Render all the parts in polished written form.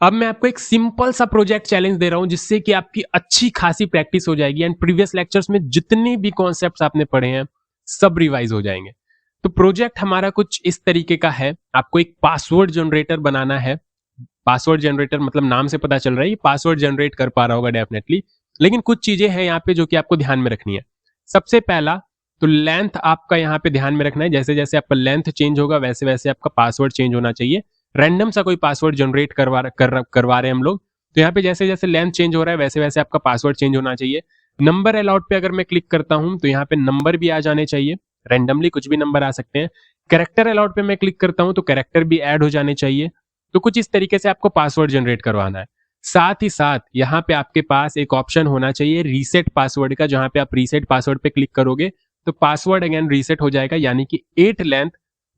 अब मैं आपको एक सिंपल सा प्रोजेक्ट चैलेंज दे रहा हूं जिससे कि आपकी अच्छी खासी प्रैक्टिस हो जाएगी एंड प्रीवियस लेक्चर्स में जितने भी कॉन्सेप्ट्स आपने पढ़े हैं सब रिवाइज हो जाएंगे। तो प्रोजेक्ट हमारा कुछ इस तरीके का है, आपको एक पासवर्ड जनरेटर बनाना है। पासवर्ड जनरेटर मतलब नाम से पता चल रहा है ये पासवर्ड जनरेट कर पा रहा होगा डेफिनेटली, लेकिन कुछ चीजें हैं यहाँ पे जो कि आपको ध्यान में रखनी है। सबसे पहला तो लेंथ आपका यहाँ पे ध्यान में रखना है, जैसे जैसे आपका लेंथ चेंज होगा वैसे वैसे आपका पासवर्ड चेंज होना चाहिए। रैंडम सा कोई पासवर्ड जनरेट करवा रहे हैं हम लोग, तो यहाँ पे जैसे जैसे लेंथ चेंज हो रहा है वैसे वैसे आपका पासवर्ड चेंज होना चाहिए। नंबर अलाउड पे अगर मैं क्लिक करता हूं तो यहाँ पे नंबर भी आ जाने चाहिए, रैंडमली कुछ भी नंबर आ सकते हैं। कैरेक्टर अलाउड पे मैं क्लिक करता हूं तो कैरेक्टर भी ऐड हो जाने चाहिए। तो कुछ इस तरीके से आपको पासवर्ड जनरेट करवाना है। साथ ही साथ यहाँ पे आपके पास एक ऑप्शन होना चाहिए रीसेट पासवर्ड का, जहां पे आप रीसेट पासवर्ड पे क्लिक करोगे तो पासवर्ड अगेन रीसेट हो जाएगा, यानी कि 8 लेंथ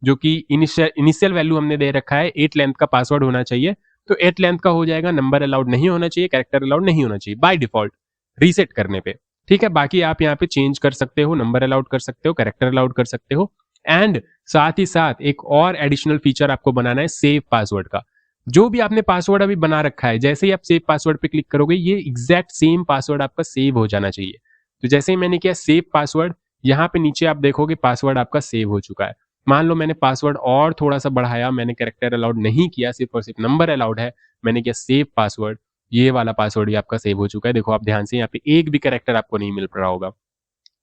जो कि इनिशियल वैल्यू हमने दे रखा है 8 लेंथ का पासवर्ड होना चाहिए, तो 8 लेंथ का हो जाएगा। नंबर अलाउड नहीं होना चाहिए, कैरेक्टर अलाउड नहीं होना चाहिए बाय डिफॉल्ट रीसेट करने पे। ठीक है, बाकी आप यहाँ पे चेंज कर सकते हो, नंबर अलाउड कर सकते हो, कैरेक्टर अलाउड कर सकते हो। एंड साथ ही साथ एक और एडिशनल फीचर आपको बनाना है सेव पासवर्ड का। जो भी आपने पासवर्ड अभी बना रखा है, जैसे ही आप सेव पासवर्ड पे क्लिक करोगे ये एग्जैक्ट सेम पासवर्ड आपका सेव हो जाना चाहिए। तो जैसे ही मैंने किया सेव पासवर्ड, यहाँ पे नीचे आप देखोगे पासवर्ड आपका सेव हो चुका है। मान लो मैंने पासवर्ड और थोड़ा सा बढ़ाया, मैंने कैरेक्टर अलाउड नहीं किया, सिर्फ और सिर्फ नंबर अलाउड है, मैंने किया सेव पासवर्ड, ये वाला पासवर्ड भी आपका सेव हो चुका है। देखो आप ध्यान से, यहाँ पे एक भी कैरेक्टर आपको नहीं मिल रहा होगा।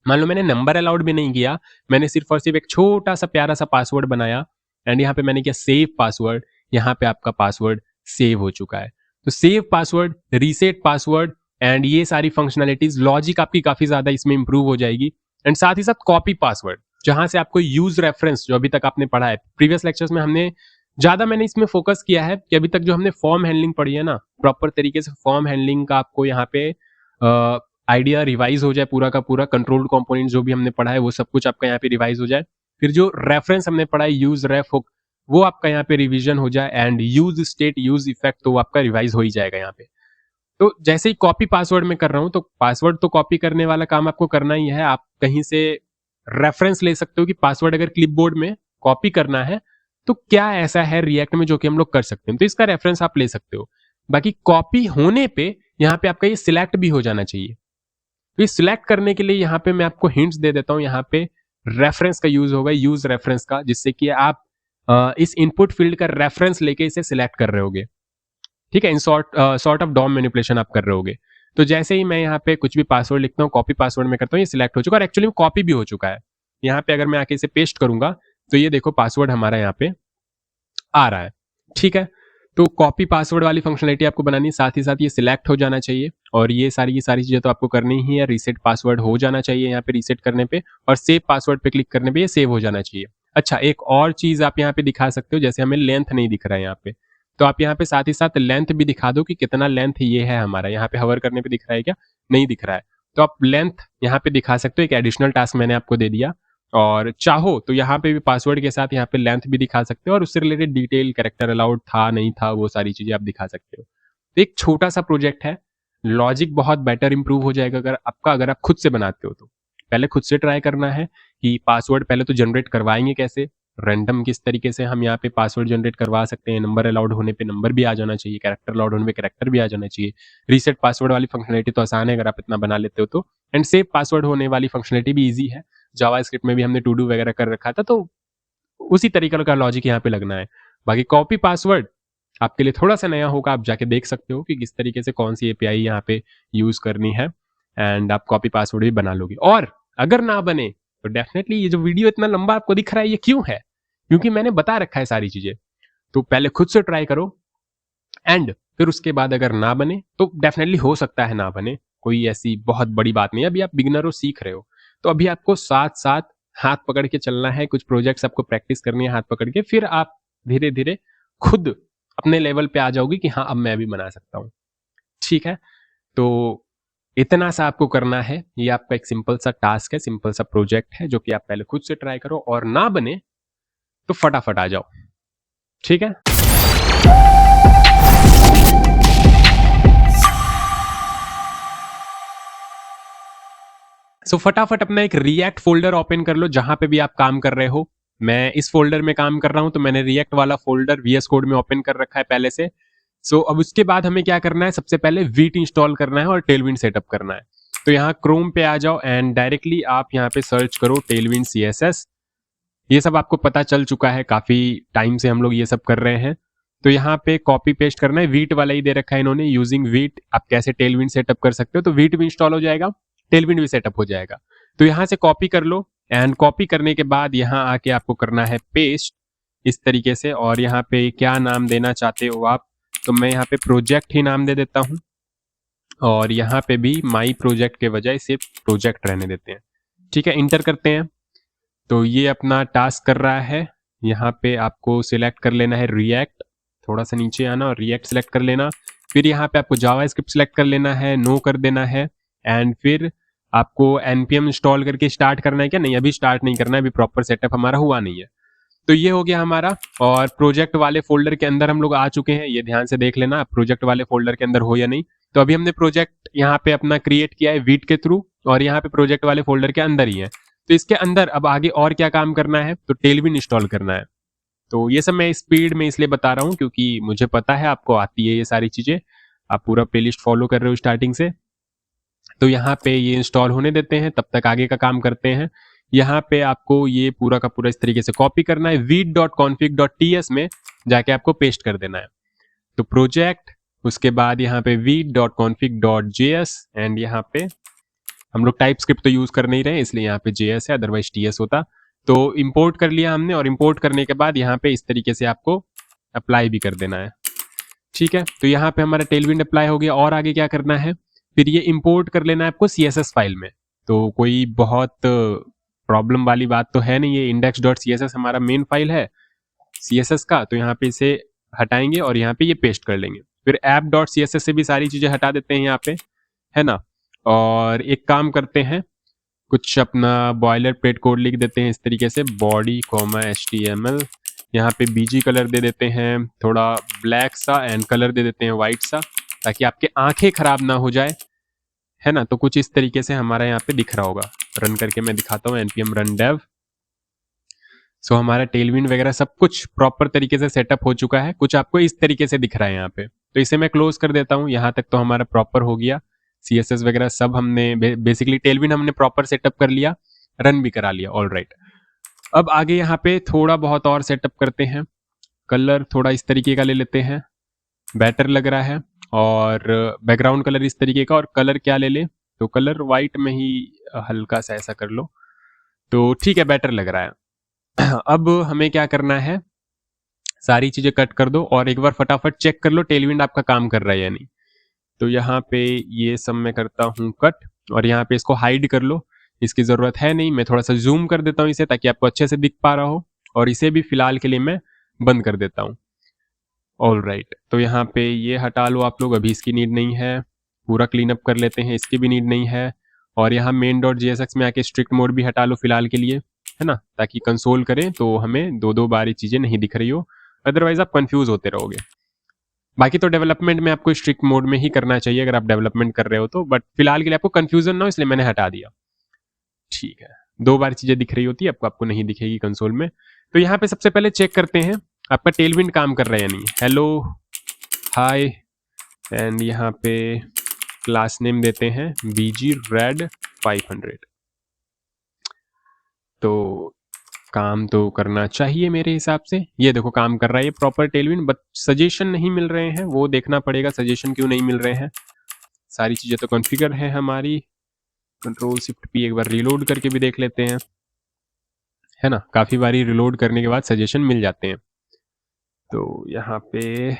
मान लो मैंने नंबर अलाउड भी नहीं किया, मैंने सिर्फ और सिर्फ एक छोटा सा प्यारा सा पासवर्ड बनाया एंड यहाँ पे मैंने किया सेव पासवर्ड, यहाँ पे आपका पासवर्ड सेव हो चुका है। तो save password, reset password and ये सारी फंक्शनैलिटीज, लॉजिक आपकी काफी ज्यादा इसमें इंप्रूव हो जाएगी। एंड साथ ही साथ कॉपी पासवर्ड, जहां से आपको यूज रेफरेंस जो अभी तक आपने पढ़ा है प्रीवियस लेक्चर्स में, हमने ज्यादा मैंने इसमें फोकस किया है कि अभी तक जो हमने फॉर्म हैंडलिंग पढ़ी है ना, प्रॉपर तरीके से फॉर्म हैंडलिंग का आपको यहाँ पे आइडिया रिवाइज हो जाए पूरा का पूरा। कंट्रोल्ड कंपोनेंट जो भी हमने पढ़ा है वो सब कुछ आपका यहाँ पे रिवाइज हो जाए। फिर जो रेफरेंस हमने पढ़ा है यूज रेफ हुक, वो आपका यहाँ पे रिवीजन हो जाए and use state use effect तो वो आपका रिवाइज हो ही जाएगा यहाँ पे। तो जैसे ही कॉपी पासवर्ड में कर रहा हूं, तो पासवर्ड तो कॉपी करने वाला काम आपको करना ही है। आप कहीं से रेफरेंस ले सकते हो कि पासवर्ड अगर क्लिपबोर्ड में कॉपी करना है तो क्या ऐसा है रिएक्ट में जो कि हम लोग कर सकते हैं, तो इसका रेफरेंस आप ले सकते हो। बाकी कॉपी होने पे यहाँ पे आपका ये सिलेक्ट भी हो जाना चाहिए। तो ये सिलेक्ट करने के लिए यहाँ पे मैं आपको हिंट्स दे देता हूँ। यहाँ पे रेफरेंस का यूज होगा, यूज रेफरेंस का, जिससे कि आप इस इनपुट फील्ड का रेफरेंस लेके इसे सिलेक्ट कर रहे होगे। ठीक है, इन सॉर्ट ऑफ डॉम मैनिपुलेशन आप कर रहे होगे। तो जैसे ही मैं यहाँ पे कुछ भी पासवर्ड लिखता हूँ, कॉपी पासवर्ड में करता हूँ, ये सिलेक्ट हो चुका है और एक्चुअली कॉपी भी हो चुका है। यहाँ पे अगर मैं आके इसे पेस्ट करूंगा तो ये देखो पासवर्ड हमारा यहाँ पे आ रहा है। ठीक है, तो कॉपी पासवर्ड वाली फंक्शनलिटी आपको बनानी है, साथ ही साथ ये सिलेक्ट हो जाना चाहिए और ये सारी की सारी चीजें तो आपको करनी ही है। रीसेट पासवर्ड हो जाना चाहिए यहाँ पे रीसेट करने पे, और सेव पासवर्ड पे क्लिक करने पे ये सेव हो जाना चाहिए। अच्छा, एक और चीज आप यहाँ पे दिखा सकते हो, जैसे हमें लेंथ नहीं दिख रहा है यहाँ पे, तो आप यहाँ पे साथ ही साथ लेंथ भी दिखा दो कि कितना लेंथ ये है हमारा। यहाँ पे हवर करने पे दिख रहा है क्या? नहीं दिख रहा है, तो आप लेंथ यहाँ पे दिखा सकते हो। एक एडिशनल टास्क मैंने आपको दे दिया, और चाहो तो यहाँ पे भी पासवर्ड के साथ यहाँ पे लेंथ भी दिखा सकते हो और उससे रिलेटेड डिटेल, कैरेक्टर अलाउड था नहीं था, वो सारी चीजें आप दिखा सकते हो। तो एक छोटा सा प्रोजेक्ट है, लॉजिक बहुत बेटर इंप्रूव हो जाएगा अगर आप खुद से बनाते हो। तो पहले खुद से ट्राई करना है कि पासवर्ड पहले तो जनरेट करवाएंगे कैसे, रैंडम किस तरीके से हम यहाँ पे पासवर्ड जनरेट करवा सकते हैं। नंबर अलाउड होने पे नंबर भी आ जाना चाहिए, कैरेक्टर अलाउड होने पे कैरेक्टर भी आ जाना चाहिए। रीसेट पासवर्ड वाली फंक्शनलिटी तो आसान है अगर आप इतना बना लेते हो तो, एंड सेव पासवर्ड होने वाली फंक्शनलिटी भी ईजी है। जावास्क्रिप्ट में भी हमने टू डू वगैरह कर रखा था, तो उसी तरीके का लॉजिक यहाँ पे लगना है। बाकी कॉपी पासवर्ड आपके लिए थोड़ा सा नया होगा, आप जाके देख सकते हो कि किस तरीके से कौन सी एपीआई यहाँ पे यूज करनी है, एंड आप कॉपी पासवर्ड भी बना लोगे। और अगर ना बने तो डेफिनेटली ये जो वीडियो इतना लंबा आपको दिख रहा है ये क्यों है, क्योंकि मैंने बता रखा है सारी चीजें। तो पहले खुद से ट्राई करो एंड फिर उसके बाद अगर ना बने तो डेफिनेटली हो सकता है ना बने, कोई ऐसी बहुत बड़ी बात नहीं है। अभी आप बिगिनर हो, सीख रहे हो, तो अभी आपको साथ साथ हाथ पकड़ के चलना है। कुछ प्रोजेक्ट्स आपको प्रैक्टिस करनी है हाथ पकड़ के, फिर आप धीरे धीरे खुद अपने लेवल पे आ जाओगे कि हाँ अब मैं भी बना सकता हूँ। ठीक है, तो इतना सा आपको करना है। ये आपका एक सिंपल सा टास्क है, सिंपल सा प्रोजेक्ट है जो कि आप पहले खुद से ट्राई करो, और ना बने तो फटाफट आ जाओ। ठीक है, सो फटाफट अपना एक रिएक्ट फोल्डर ओपन कर लो जहां पे भी आप काम कर रहे हो। मैं इस फोल्डर में काम कर रहा हूं तो मैंने रिएक्ट वाला फोल्डर वीएस कोड में ओपन कर रखा है पहले से। सो अब उसके बाद हमें क्या करना है, सबसे पहले वीट इंस्टॉल करना है और टेलविंड सेटअप करना है। तो यहाँ क्रोम पे आ जाओ एंड डायरेक्टली आप यहाँ पे सर्च करो टेलविंड CSS। ये सब आपको पता चल चुका है, काफी टाइम से हम लोग ये सब कर रहे हैं। तो यहाँ पे कॉपी पेस्ट करना है, वीट वाला ही दे रखा है इन्होंने, यूजिंग वीट आप कैसे टेलविंड सेटअप कर सकते हो। तो वीट भी इंस्टॉल हो जाएगा, टेलविंड भी सेटअप हो जाएगा। तो यहाँ से कॉपी कर लो एंड कॉपी करने के बाद यहाँ आके आपको करना है पेस्ट इस तरीके से। और यहाँ पे क्या नाम देना चाहते हो आप, तो मैं यहाँ पे प्रोजेक्ट ही नाम दे देता हूँ और यहाँ पे भी माई प्रोजेक्ट के बजाय सिर्फ प्रोजेक्ट रहने देते हैं। ठीक है, इंटर करते हैं। तो ये अपना टास्क कर रहा है। यहाँ पे आपको सिलेक्ट कर लेना है रिएक्ट, थोड़ा सा नीचे आना और रिएक्ट सिलेक्ट कर लेना। फिर यहाँ पे आपको जावास्क्रिप्ट सिलेक्ट कर लेना है, नो कर देना है एंड फिर आपको npm इंस्टॉल करके स्टार्ट करना है। क्या नहीं, अभी स्टार्ट नहीं करना है, अभी प्रॉपर सेटअप हमारा हुआ नहीं है। तो ये हो गया हमारा। और प्रोजेक्ट वाले फोल्डर के अंदर हम लोग आ चुके हैं, ये ध्यान से देख लेना प्रोजेक्ट वाले फोल्डर के अंदर हो या नहीं। तो अभी हमने प्रोजेक्ट यहाँ पे अपना क्रिएट किया है वीट के थ्रू और यहाँ पे प्रोजेक्ट वाले फोल्डर के अंदर ही है। तो इसके अंदर अब आगे और क्या काम करना है, तो टेलविंड इंस्टॉल करना है। तो ये सब मैं स्पीड में इसलिए बता रहा हूँ क्योंकि मुझे पता है आपको आती है ये सारी चीजें, आप पूरा प्लेलिस्ट फॉलो कर रहे हो स्टार्टिंग से। तो यहाँ पे ये इंस्टॉल होने देते हैं, तब तक आगे का काम करते हैं। यहाँ पे आपको ये पूरा का पूरा इस तरीके से कॉपी करना है, वीट.config.ts में जाके आपको पेस्ट कर देना है। तो प्रोजेक्ट, उसके बाद यहाँ पे वीट.config.js एंड यहाँ पे हम लोग टाइप स्क्रिप्ट तो यूज कर नहीं रहे हैं इसलिए यहाँ पे JS है, अदरवाइज TS होता। तो इंपोर्ट कर लिया हमने और इंपोर्ट करने के बाद यहाँ पे इस तरीके से आपको अप्लाई भी कर देना है। ठीक है, तो यहाँ पे हमारा टेलविंड अप्लाई हो गया। और आगे क्या करना है, फिर ये इंपोर्ट कर लेना है आपको CSS फाइल में। तो कोई बहुत प्रॉब्लम वाली बात तो है नहीं, ये index.css हमारा मेन फाइल है CSS का। तो यहाँ पे इसे हटाएंगे और यहाँ पे ये पेस्ट कर लेंगे। फिर app.css से भी सारी चीजें हटा देते हैं यहाँ पे, है ना। और एक काम करते हैं, कुछ अपना बॉयलर प्लेट कोड लिख देते हैं इस तरीके से, बॉडी HTML। यहाँ पे BG कलर दे देते हैं थोड़ा ब्लैक सा एंड कलर दे देते हैं वाइट सा, ताकि आपके आंखें खराब ना हो जाए, है ना। तो कुछ इस तरीके से हमारा यहाँ पे दिख रहा होगा। रन करके मैं दिखाता हूँ, npm run dev। सो हमारा टेलविंड वगैरह सब कुछ प्रॉपर तरीके से सेटअप हो चुका है, कुछ आपको इस तरीके से दिख रहा है यहाँ पे। तो इसे मैं क्लोज कर देता हूँ। यहाँ तक तो हमारा प्रॉपर हो गया, CSS वगैरह सब हमने बेसिकली टेलविंड हमने प्रॉपर सेटअप कर लिया, रन भी करा लिया। ऑल राइट, अब आगे यहाँ पे थोड़ा बहुत और सेटअप करते हैं। कलर थोड़ा इस तरीके का ले लेते हैं, बेटर लग रहा है। और बैकग्राउंड कलर इस तरीके का, और कलर क्या ले ले, तो कलर वाइट में ही हल्का सा ऐसा कर लो, तो ठीक है, बेटर लग रहा है। अब हमें क्या करना है, सारी चीजें कट कर दो और एक बार फटाफट चेक कर लो टेलविंड आपका काम कर रहा है या नहीं। तो यहाँ पे ये सब मैं करता हूँ कट, और यहाँ पे इसको हाइड कर लो, इसकी जरूरत है नहीं। मैं थोड़ा सा जूम कर देता हूँ इसे, ताकि आपको अच्छे से दिख पा रहा हो, और इसे भी फिलहाल के लिए मैं बंद कर देता हूँ। ऑल राइट, तो यहाँ पे ये हटा लो आप लोग, अभी इसकी नीड नहीं है। पूरा क्लीन अप कर लेते हैं, इसकी भी नीड नहीं है। और यहाँ main.jsx में आके स्ट्रिक्ट मोड भी हटा लो फिलहाल के लिए, है ना, ताकि कंसोल करें तो हमें दो बार ये चीजें नहीं दिख रही हो, अदरवाइज आप कंफ्यूज होते रहोगे। बाकी तो डेवलपमेंट में आपको स्ट्रिक्ट मोड में ही करना चाहिए अगर आप डेवलपमेंट कर रहे हो तो, बट फिलहाल के लिए आपको कंफ्यूजन ना हो इसलिए मैंने हटा दिया। ठीक है, 2 बार चीजें दिख रही होती है आपको नहीं दिखेगी कंसोल में। तो यहाँ पे सबसे पहले चेक करते हैं आपका टेलविंड काम कर रहा है या नहीं। हेलो, हाय, एंड यहाँ पे क्लास नेम देते हैं BG Red 500। तो काम तो करना चाहिए मेरे हिसाब से, ये देखो काम कर रहा है ये प्रॉपर टेलविंड, बट सजेशन नहीं मिल रहे हैं, वो देखना पड़ेगा सजेशन क्यों नहीं मिल रहे हैं। सारी चीजें तो कॉन्फ़िगर है हमारी। Ctrl+Shift+P एक बार रिलोड करके भी देख लेते हैं, है ना, काफी बारी रिलोड करने के बाद सजेशन मिल जाते हैं। तो यहाँ पे,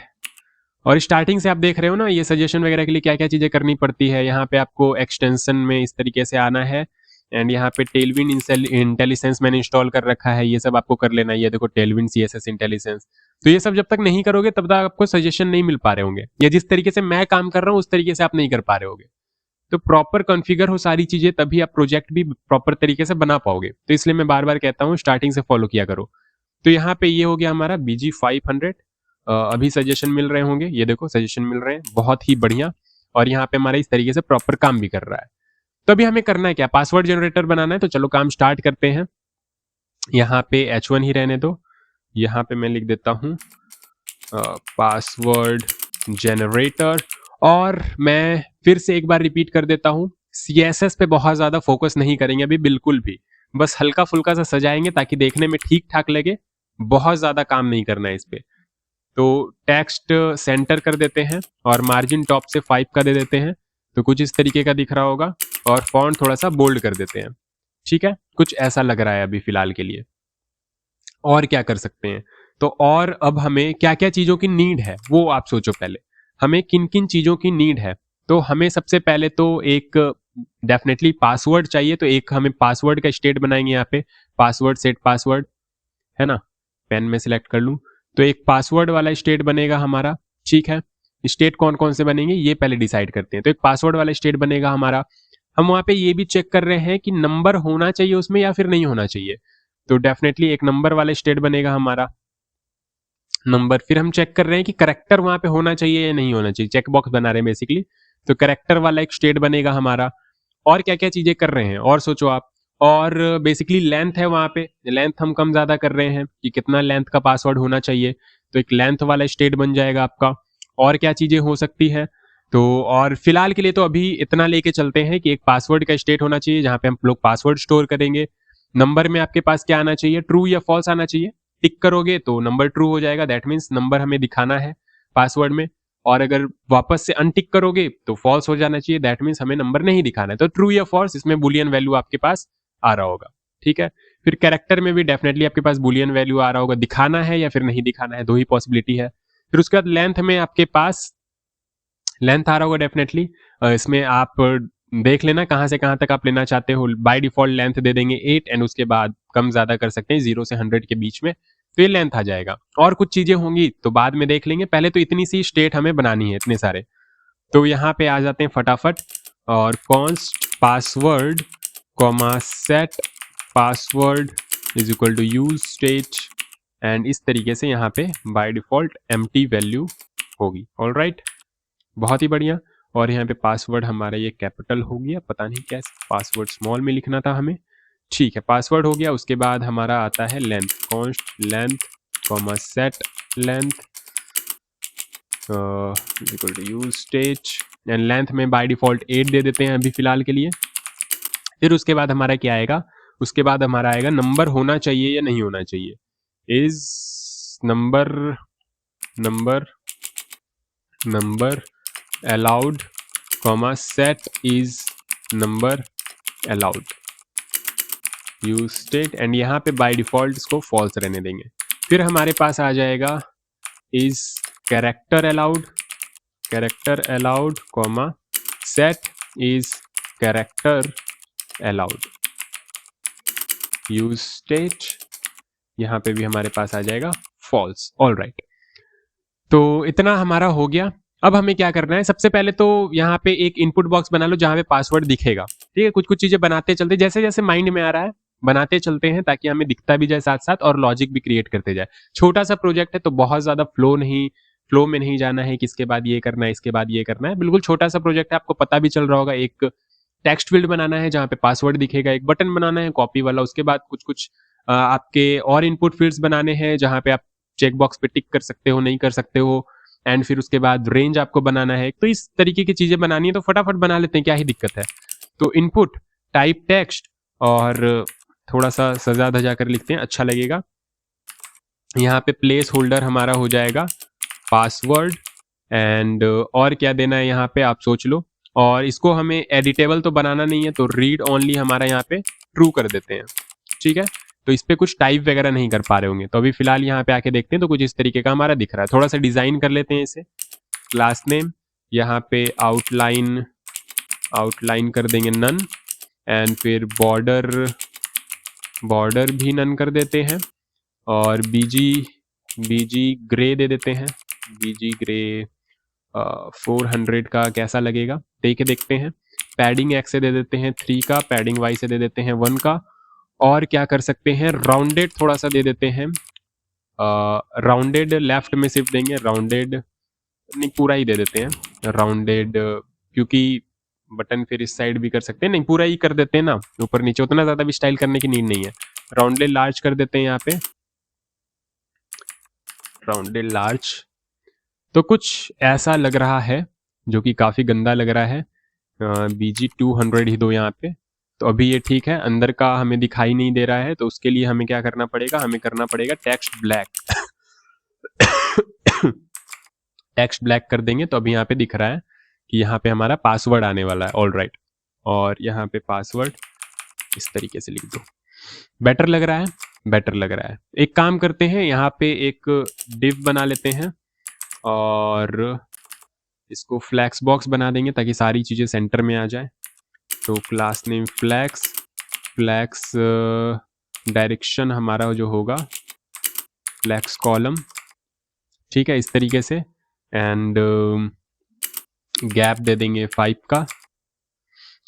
और स्टार्टिंग से आप देख रहे हो ना, ये सजेशन वगैरह के लिए क्या क्या चीजें करनी पड़ती है। यहाँ पे आपको एक्सटेंशन में इस तरीके से आना है, एंड यहाँ पे टेलविंड इंटेलिजेंस मैंने इंस्टॉल कर रखा है, ये सब आपको कर लेना है। ये देखो टेलविंड CSS इंटेलिजेंस, तो ये सब जब तक नहीं करोगे तब तक आपको सजेशन नहीं मिल पा रहे होंगे, या जिस तरीके से मैं काम कर रहा हूँ उस तरीके से आप नहीं कर पा रहे होंगे। तो प्रॉपर कॉन्फ़िगर हो सारी चीजें, तभी आप प्रोजेक्ट भी प्रॉपर तरीके से बना पाओगे। तो इसलिए मैं बार बार कहता हूँ स्टार्टिंग से फॉलो किया करो। तो यहाँ पे ये हो गया हमारा BG 500। अभी सजेशन मिल रहे होंगे, ये देखो सजेशन मिल रहे हैं, बहुत ही बढ़िया। और यहाँ पे हमारा इस तरीके से प्रॉपर काम भी कर रहा है। तो अभी हमें करना है क्या, पासवर्ड जनरेटर बनाना है। तो चलो काम स्टार्ट करते हैं। यहाँ पे H1 ही रहने दो, यहाँ पे मैं लिख देता हूँ पासवर्ड जनरेटर। और मैं फिर से एक बार रिपीट कर देता हूँ, CSS पे बहुत ज़्यादा फोकस नहीं करेंगे अभी बिल्कुल भी, बस हल्का फुल्का सा सजाएंगे ताकि देखने में ठीक ठाक लगे, बहुत ज़्यादा काम नहीं करना है इस पे। तो टेक्स्ट सेंटर कर देते हैं और मार्जिन टॉप से 5 का दे देते हैं, तो कुछ इस तरीके का दिख रहा होगा, और फॉन्ट थोड़ा सा बोल्ड कर देते हैं। ठीक है, कुछ ऐसा लग रहा है अभी फिलहाल के लिए। और क्या कर सकते हैं, तो और अब हमें क्या क्या चीज़ों की नीड है वो आप सोचो पहले, हमें किन किन चीज़ों की नीड है। तो हमें सबसे पहले तो एक डेफिनेटली पासवर्ड चाहिए, तो एक हमें पासवर्ड का स्टेट बनाएंगे यहाँ पे, पासवर्ड सेट पासवर्ड, है ना, पेन में सिलेक्ट कर लूँ, तो एक पासवर्ड वाला स्टेट बनेगा हमारा। ठीक है, स्टेट कौन कौन से बनेंगे ये पहले डिसाइड करते हैं। तो एक पासवर्ड वाला स्टेट बनेगा हमारा। हम वहाँ पे ये भी चेक कर रहे हैं कि नंबर होना चाहिए उसमें या फिर नहीं होना चाहिए, तो डेफिनेटली एक नंबर वाला स्टेट बनेगा हमारा, नंबर। फिर हम चेक कर रहे हैं कि करेक्टर वहाँ पे होना चाहिए या नहीं होना चाहिए, चेक बॉक्स बना रहे हैं बेसिकली, तो करेक्टर वाला एक स्टेट बनेगा हमारा। और क्या क्या चीजें कर रहे हैं और सोचो आप। और बेसिकली लेंथ है वहाँ पे, लेंथ हम कम ज्यादा कर रहे हैं कि कितना लेंथ का पासवर्ड होना चाहिए, तो एक लेंथ वाला स्टेट बन जाएगा आपका। और क्या चीजें हो सकती है, तो और फिलहाल के लिए तो अभी इतना लेके चलते हैं कि एक पासवर्ड का स्टेट होना चाहिए जहाँ पे हम लोग पासवर्ड स्टोर करेंगे। नंबर में आपके पास क्या आना चाहिए, ट्रू या फॉल्स आना चाहिए। टिक करोगे तो नंबर ट्रू हो जाएगा, दैट मीन्स नंबर हमें दिखाना है पासवर्ड में। और अगर वापस से अनटिक करोगे तो फॉल्स हो जाना चाहिए, दैट मीन्स हमें नंबर नहीं दिखाना है। तो ट्रू या फॉल्स, इसमें बुलियन वैल्यू आपके पास आ रहा होगा। ठीक है, फिर कैरेक्टर में भी डेफिनेटली आपके पास बुलियन वैल्यू आ रहा होगा, दिखाना है या फिर नहीं दिखाना है, दो ही पॉसिबिलिटी है। फिर उसके बाद लेंथ में आपके पास लेंथ आ रहा होगा डेफिनेटली, इसमें आप देख लेना कहाँ से कहाँ तक आप लेना चाहते हो। बाय डिफॉल्ट लेंथ दे देंगे 8, एंड उसके बाद कम ज्यादा कर सकते हैं 0 से 100 के बीच में, तो ये लेंथ आ जाएगा। और कुछ चीजें होंगी तो बाद में देख लेंगे, पहले तो इतनी सी स्टेट हमें बनानी है, इतने सारे। तो यहाँ पे आ जाते हैं फटाफट, और const password comma set password is equal to use state, and इस तरीके से यहाँ पे बाय डिफॉल्ट एम्प्टी वैल्यू होगी। ऑलराइट, बहुत ही बढ़िया। और यहाँ पे पासवर्ड हमारा ये कैपिटल हो गया, पता नहीं कैसे पासवर्ड स्मॉल में लिखना था हमें। ठीक है, पासवर्ड हो गया। उसके बाद हमारा आता है length, const length comma set length equal to use state, and length में बाय डिफॉल्ट 8 दे देते हैं अभी फिलहाल के लिए। फिर उसके बाद हमारा क्या आएगा, उसके बाद हमारा आएगा नंबर होना चाहिए या नहीं होना चाहिए, is number number number allowed comma set is number allowed use state, and यहाँ पे बाय डिफॉल्ट इसको फॉल्स रहने देंगे। फिर हमारे पास आ जाएगा is character allowed comma set is character allowed use state, यहाँ पे भी हमारे पास आ जाएगा फॉल्स। ऑलराइट, तो इतना हमारा हो गया। अब हमें क्या करना है, सबसे पहले तो यहाँ पे एक इनपुट बॉक्स बना लो जहाँ पे पासवर्ड दिखेगा। ठीक है, कुछ कुछ चीजें बनाते चलते, जैसे जैसे माइंड में आ रहा है बनाते चलते हैं, ताकि हमें दिखता भी जाए साथ साथ, और लॉजिक भी क्रिएट करते जाए। छोटा सा प्रोजेक्ट है तो बहुत ज्यादा फ्लो में नहीं जाना है कि इसके बाद ये करना है इसके बाद ये करना है, बिल्कुल छोटा सा प्रोजेक्ट है, आपको पता भी चल रहा होगा। एक टेक्स्ट फील्ड बनाना है जहाँ पे पासवर्ड दिखेगा, एक बटन बनाना है कॉपी वाला, उसके बाद कुछ कुछ आपके और इनपुट फील्ड्स बनाने हैं जहाँ पे आप चेक बॉक्स पे टिक कर सकते हो नहीं कर सकते हो, एंड फिर उसके बाद रेंज आपको बनाना है। तो इस तरीके की चीजें बनानी है तो फटाफट बना लेते हैं, क्या ही दिक्कत है। तो इनपुट टाइप टेक्स्ट, और थोड़ा सा सजा धजा कर लिखते हैं, अच्छा लगेगा। यहाँ पे प्लेस होल्डर हमारा हो जाएगा पासवर्ड, एंड और क्या देना है यहाँ पे आप सोच लो। और इसको हमें एडिटेबल तो बनाना नहीं है, तो रीड ओनली हमारा यहाँ पे ट्रू कर देते हैं। ठीक है, तो इस पे कुछ टाइप वगैरह नहीं कर पा रहे होंगे, तो अभी फिलहाल यहाँ पे आके देखते हैं, तो कुछ इस तरीके का हमारा दिख रहा है। थोड़ा सा डिजाइन कर लेते हैं इसे। क्लास नेम यहाँ पे आउटलाइन कर देंगे नन, एंड फिर बॉर्डर भी नन कर देते हैं, और बीजी ग्रे दे देते हैं, बीजी ग्रे 400 का कैसा लगेगा देख के देखते हैं। पैडिंग एक्स से दे देते हैं 3 का, पैडिंग वाई से दे देते हैं 1 का। और क्या कर सकते हैं, राउंडेड थोड़ा सा दे देते हैं, राउंडेड लेफ्ट में सिर्फ देंगे, राउंडेड नहीं पूरा ही दे देते हैं राउंडेड, क्योंकि बटन फिर इस साइड भी कर सकते हैं, नहीं पूरा ही कर देते हैं ना, ऊपर नीचे उतना ज्यादा भी स्टाइल करने की नीड नहीं है। राउंडेड लार्ज कर देते हैं यहाँ पे, राउंडेड लार्ज, तो कुछ ऐसा लग रहा है, जो कि काफ़ी गंदा लग रहा है। BG200 ही दो यहाँ पे। तो अभी ये ठीक है, अंदर का हमें दिखाई नहीं दे रहा है, तो उसके लिए हमें क्या करना पड़ेगा, हमें करना पड़ेगा टेक्स्ट ब्लैक। टेक्स्ट ब्लैक कर देंगे तो अभी यहाँ पे दिख रहा है कि यहाँ पे हमारा पासवर्ड आने वाला है। ऑल राइट, और यहाँ पे पासवर्ड इस तरीके से लिख दो। बेटर लग रहा है, बेटर लग रहा है। एक काम करते हैं, यहाँ पे एक डिव बना लेते हैं और इसको फ्लैक्स बॉक्स बना देंगे ताकि सारी चीज़ें सेंटर में आ जाए। तो class name flex, flex direction हमारा जो होगा फ्लैक्स कॉलम, ठीक है, इस तरीके से। एंड गैप दे देंगे 5 का।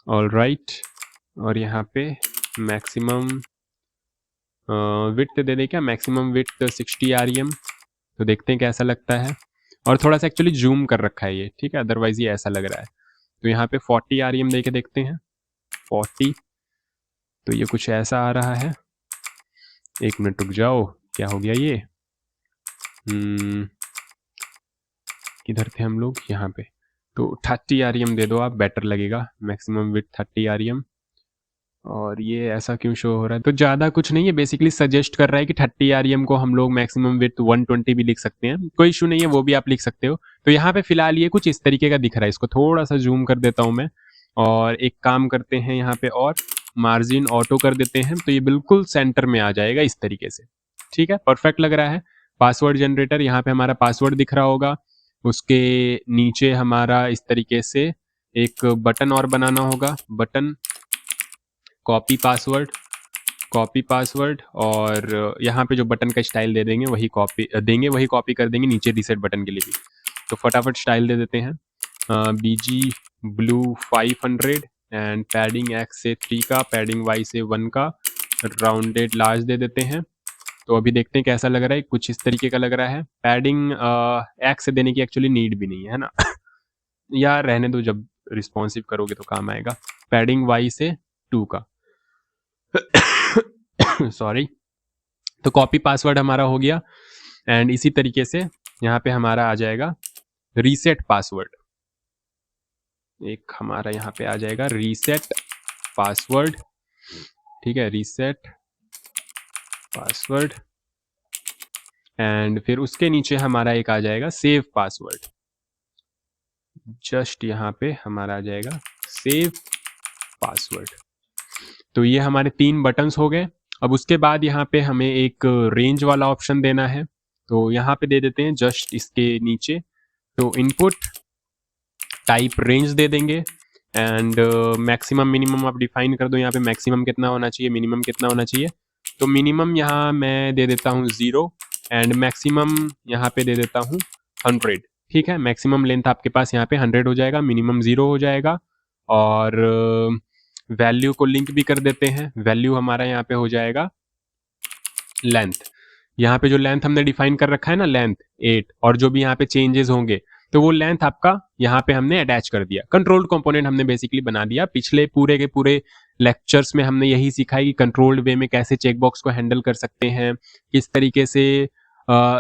ऑल राइट, और यहाँ पे मैक्सिमम विड्थ दे दें क्या, मैक्सिमम विड्थ 60 REM। तो देखते हैं कैसा लगता है। और थोड़ा सा एक्चुअली जूम कर रखा है ये, ठीक है, अदरवाइज ये ऐसा लग रहा है। तो यहाँ पे 40 REM दे के देखते हैं, 40। तो ये कुछ ऐसा आ रहा है। एक मिनट रुक जाओ, क्या हो गया ये? किधर थे हम लोग? यहाँ पे। तो 30 REM दे दो आप, बेटर लगेगा। Maximum width 30 REM। और ये ऐसा क्यों शो हो रहा है? तो ज़्यादा कुछ नहीं है, बेसिकली सजेस्ट कर रहा है कि 30 REM को हम लोग मैक्सिमम विड्थ 120 भी लिख सकते हैं। कोई इशू नहीं है, वो भी आप लिख सकते हो। तो यहाँ पे फिलहाल ये कुछ इस तरीके का दिख रहा है। इसको थोड़ा सा जूम कर देता हूँ मैं। और एक काम करते हैं यहाँ पे, और मार्जिन ऑटो कर देते हैं, तो ये बिल्कुल सेंटर में आ जाएगा इस तरीके से। ठीक है, परफेक्ट लग रहा है। पासवर्ड जनरेटर, यहाँ पे हमारा पासवर्ड दिख रहा होगा। उसके नीचे हमारा इस तरीके से एक बटन और बनाना होगा। Button copy password, copy password, और यहाँ पे जो बटन का स्टाइल दे देंगे वही कॉपी देंगे, वही कॉपी कर देंगे नीचे रीसेट बटन के लिए भी। तो फटाफट स्टाइल दे देते हैं, BG blue 500 and padding X से 3 का, पैडिंग Y से 1 का, राउंडेड लार्ज दे देते हैं। तो अभी देखते हैं कैसा लग रहा है। कुछ इस तरीके का लग रहा है। पैडिंग X से देने की एक्चुअली नीड भी नहीं है ना। या रहने दो, जब रिस्पॉन्सिव करोगे तो काम आएगा। पैडिंग Y से 2 का। सॉरी। तो कॉपी पासवर्ड हमारा हो गया। एंड इसी तरीके से यहाँ पे हमारा आ जाएगा रीसेट पासवर्ड। एक हमारा यहाँ पे आ जाएगा रीसेट पासवर्ड, ठीक है, रीसेट पासवर्ड। एंड फिर उसके नीचे हमारा एक आ जाएगा सेव पासवर्ड। जस्ट यहाँ पे हमारा आ जाएगा सेव पासवर्ड। तो ये हमारे 3 बटन्स हो गए। अब उसके बाद यहाँ पे हमें एक रेंज वाला ऑप्शन देना है। तो यहाँ पे दे देते हैं जस्ट इसके नीचे। तो इनपुट टाइप रेंज दे देंगे। एंड मैक्सिमम मिनिमम आप डिफाइन कर दो। यहाँ पे मैक्सिमम कितना होना चाहिए, मिनिमम कितना होना चाहिए। तो मिनिमम यहाँ मैं दे देता हूँ 0 एंड मैक्सिमम यहाँ पे दे देता हूँ 100। ठीक है, मैक्सिमम लेंथ आपके पास यहाँ पे 100 हो जाएगा, मिनिमम 0 हो जाएगा। और वैल्यू को लिंक भी कर देते हैं। वैल्यू हमारा यहाँ पे हो जाएगा लेंथ। यहाँ पे जो लेंथ हमने डिफाइन कर रखा है ना, लेंथ 8, और जो भी यहाँ पे चेंजेस होंगे तो वो लेंथ आपका यहाँ पे हमने अटैच कर दिया। कंट्रोल्ड कंपोनेंट हमने बेसिकली बना दिया। पिछले पूरे के पूरे लेक्चर्स में हमने यही सीखा है कि कंट्रोल्ड वे में कैसे चेकबॉक्स को हैंडल कर सकते हैं, किस तरीके से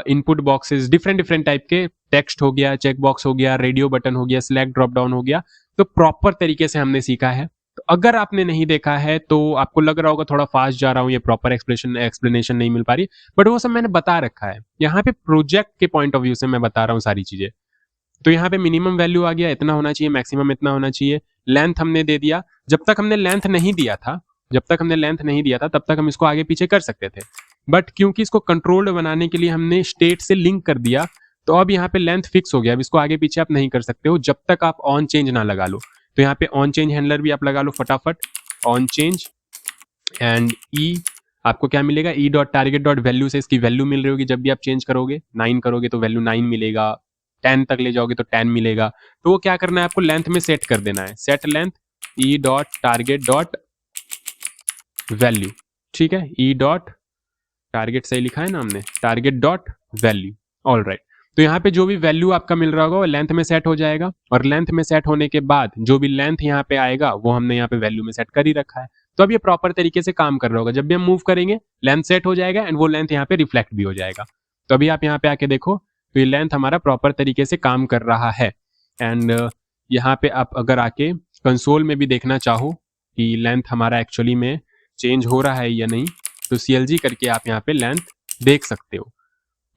इनपुट बॉक्सेस डिफरेंट टाइप के, टेक्स्ट हो गया, चेकबॉक्स हो गया, रेडियो बटन हो गया, सिलेक्ट ड्रॉप डाउन हो गया। तो प्रॉपर तरीके से हमने सीखा है। तो अगर आपने नहीं देखा है तो आपको लग रहा होगा थोड़ा फास्ट जा रहा हूँ, ये प्रॉपर एक्सप्लेनेशन नहीं मिल पा रही, बट वो सब मैंने बता रखा है। यहाँ पे प्रोजेक्ट के पॉइंट ऑफ व्यू से मैं बता रहा हूँ सारी चीजें। तो यहाँ पे मिनिमम वैल्यू आ गया, इतना होना चाहिए, मैक्सिमम इतना होना चाहिए। लेंथ हमने दे दिया। जब तक हमने लेंथ नहीं दिया था तब तक हम इसको आगे पीछे कर सकते थे, बट क्योंकि इसको कंट्रोल्ड बनाने के लिए हमने स्टेट से लिंक कर दिया, तो अब यहाँ पे लेंथ फिक्स हो गया। अब इसको आगे पीछे आप नहीं कर सकते हो जब तक आप ऑन चेंज ना लगा लो। तो यहाँ पे ऑन चेंज हैंडलर भी आप लगा लो फटाफट, ऑन चेंज। एंड आपको क्या मिलेगा, e.target.value से इसकी वैल्यू मिल रही होगी। जब भी आप चेंज करोगे 9 करोगे तो वैल्यू 9 मिलेगा, 10 तक ले जाओगे तो 10 मिलेगा। तो वो क्या करना है, आपको लेंथ में सेट कर देना है। सेट लेंथ e.target.value, ठीक है, e.target सही लिखा है ना हमने, target.value। All right. तो यहाँ पे जो भी वैल्यू आपका मिल रहा होगा वो लेंथ में सेट हो जाएगा, और लेंथ में सेट होने के बाद जो भी लेंथ यहाँ पे आएगा वो हमने यहाँ पे वैल्यू में सेट कर ही रखा है। तो अब ये प्रॉपर तरीके से काम कर रहा होगा। जब भी हम मूव करेंगे लेंथ सेट हो जाएगा एंड वो लेंथ यहाँ पे रिफ्लेक्ट भी हो जाएगा। तो अभी आप यहाँ पे आके देखो, तो ये लेंथ हमारा प्रॉपर तरीके से काम कर रहा है। एंड यहाँ पे आप अगर आके कंसोल में भी देखना चाहो कि लेंथ हमारा एक्चुअली में चेंज हो रहा है या नहीं, तो CLG करके आप यहाँ पे लेंथ देख सकते हो।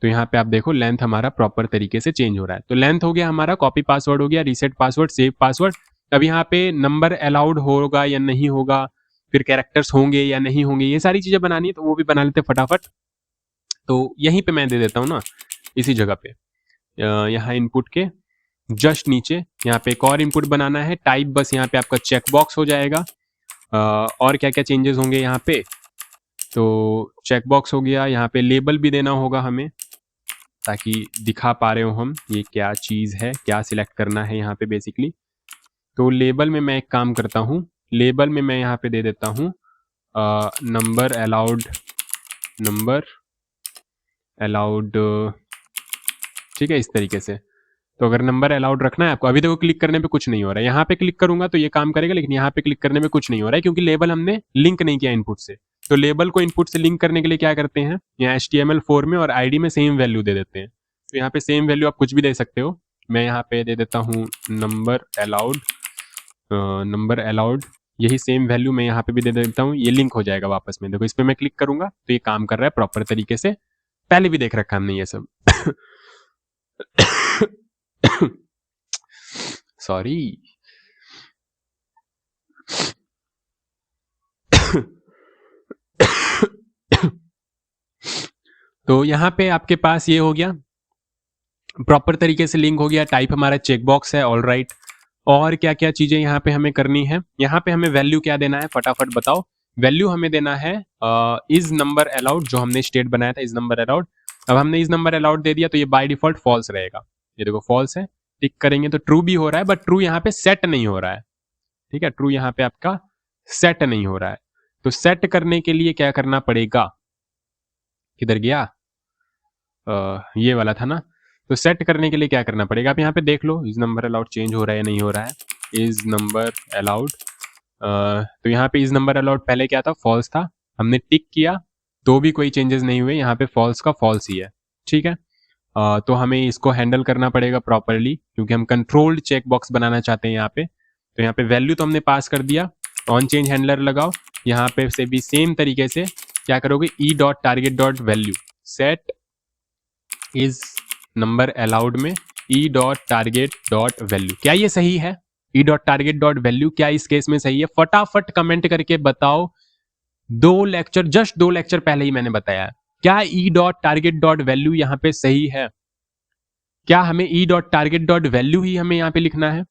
तो यहाँ पे आप देखो लेंथ हमारा प्रॉपर तरीके से चेंज हो रहा है। तो लेंथ हो गया हमारा, कॉपी पासवर्ड हो गया, रीसेट पासवर्ड, सेव पासवर्ड। अब यहाँ पे नंबर अलाउड होगा या नहीं होगा, फिर कैरेक्टर्स होंगे या नहीं होंगे, ये सारी चीजें बनानी है तो वो भी बना लेते फटाफट। तो यहीं पे मैं दे देता हूँ ना, इसी जगह पे यहाँ इनपुट के जस्ट नीचे यहाँ पे एक और इनपुट बनाना है, टाइप बस यहाँ पे आपका चेक बॉक्स हो जाएगा। और क्या क्या चेंजेस होंगे यहाँ पे, तो चेक बॉक्स हो गया, यहाँ पे लेबल भी देना होगा हमें ताकि दिखा पा रहे हो हम ये क्या चीज़ है, क्या सिलेक्ट करना है यहाँ पे बेसिकली। तो लेबल में मैं एक काम करता हूँ, लेबल में मैं यहाँ पे दे देता हूँ नंबर अलाउड, ठीक है, इस तरीके से। तो अगर नंबर अलाउड रखना है आपको, अभी देखो क्लिक करने पे कुछ नहीं हो रहा है, यहाँ पे क्लिक करूंगा तो ये काम करेगा, लेकिन यहाँ पे क्लिक करने पे कुछ नहीं हो रहा है क्योंकि लेबल हमने लिंक नहीं किया इनपुट से। तो लेबल को इनपुट से लिंक करने के लिए क्या करते हैं, यहाँ HTML4 में और ID में सेम वैल्यू दे देते हैं। तो यहाँ पे सेम वैल्यू आप कुछ भी दे सकते हो, मैं यहाँ पे दे देता हूँ नंबर अलाउड, यही सेम वैल्यू मैं यहाँ पे भी दे देता हूँ, ये लिंक हो जाएगा वापस में। देखो इस पर मैं क्लिक करूंगा तो ये काम कर रहा है प्रॉपर तरीके से, पहले भी देख रखा हमने ये सब। सॉरी। तो यहाँ पे आपके पास ये हो गया, प्रॉपर तरीके से लिंक हो गया, टाइप हमारा चेक बॉक्स है, ऑल राइट। और क्या क्या चीजें यहाँ पे हमें करनी है, यहाँ पे हमें वैल्यू क्या देना है फटाफट बताओ। वैल्यू हमें देना है इज नंबर अलाउड, जो हमने स्टेट बनाया था इज नंबर अलाउड। अब हमने इज नंबर अलाउड दे दिया तो ये बाय डिफॉल्ट फॉल्स रहेगा, ये देखो फॉल्स है। टिक करेंगे तो ट्रू भी हो रहा है, बट ट्रू यहाँ पे सेट नहीं हो रहा है, ठीक है, ट्रू यहाँ पे आपका सेट नहीं हो रहा है। तो सेट करने के लिए क्या करना पड़ेगा, किधर गया, ये वाला था ना। तो सेट करने के लिए क्या करना पड़ेगा, आप यहाँ पे देख लो इज नंबर अलाउड चेंज हो रहा है नहीं हो रहा है, इज नंबर अलाउड। तो यहाँ पे इज नंबर अलाउड पहले क्या था, फॉल्स था, हमने टिक किया तो भी कोई चेंजेस नहीं हुए, यहाँ पे फॉल्स का फॉल्स ही है, ठीक है। तो हमें इसको हैंडल करना पड़ेगा प्रॉपरली क्योंकि हम कंट्रोल्ड चेक बॉक्स बनाना चाहते हैं यहाँ पे। तो यहाँ पे वैल्यू तो हमने पास कर दिया, ऑन चेंज हैंडलर लगाओ, यहाँ पे से भी सेम तरीके से क्या करोगे, e.target.value set is number allowed में e.target.value, क्या ये सही है, e.target.value क्या इस केस में सही है, फटाफट कमेंट करके बताओ। जस्ट दो लेक्चर पहले ही मैंने बताया, क्या e.target.value यहाँ पे सही है, क्या हमें e.target.value ही हमें यहाँ पे लिखना है,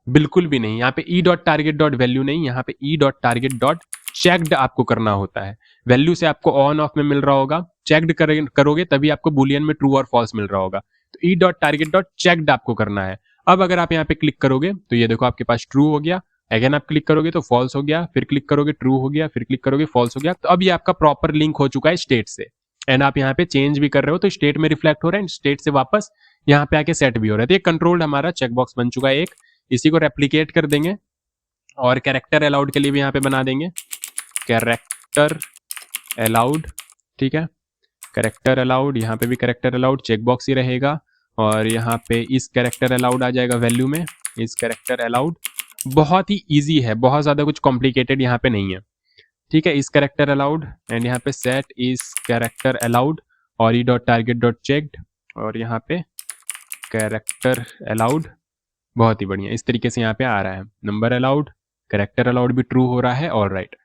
बिल्कुल भी नहीं, यहाँ पे e.target.value नहीं, यहाँ पे e.target.checked आपको करना होता है। वैल्यू से आपको ऑन ऑफ में मिल रहा होगा, चेक्ड करोगे तभी आपको बुलियन में ट्रू और फॉल्स मिल रहा होगा। तो e.target.checked आपको करना है। अब अगर आप यहाँ पे क्लिक करोगे तो ये देखो आपके पास ट्रू हो गया, अगेन आप क्लिक करोगे तो फॉल्स हो गया, फिर क्लिक करोगे ट्रू हो गया, फिर क्लिक करोगे फॉल्स हो गया। तो अब ये आपका प्रॉपर लिंक हो चुका है स्टेट से, एंड आप यहाँ पे चेंज भी कर रहे हो तो स्टेट में रिफ्लेक्ट हो रहा है, स्टेट से वापस यहाँ पे आके सेट भी हो रहा है। तो ये कंट्रोल्ड हमारा चेकबॉक्स बन चुका है एक, इसी को रेप्लिकेट कर देंगे और कैरेक्टर अलाउड के लिए भी यहाँ पे बना देंगे कैरेक्टर अलाउड, ठीक है, कैरेक्टर अलाउड, यहाँ पे भी कैरेक्टर अलाउड चेकबॉक्स ही रहेगा, और यहाँ पे इस कैरेक्टर अलाउड आ जाएगा वैल्यू में, इस कैरेक्टर अलाउड। बहुत ही इजी है, बहुत ज्यादा कुछ कॉम्प्लिकेटेड यहाँ पे नहीं है, ठीक है। इस कैरेक्टर अलाउड एंड यहाँ पे सेट इस कैरेक्टर अलाउड और e.target.checked और यहाँ पे कैरेक्टर अलाउड, बहुत ही बढ़िया, इस तरीके से यहाँ पे आ रहा है। नंबर अलाउड, कैरेक्टर अलाउड भी ट्रू हो रहा है, ऑल राइट।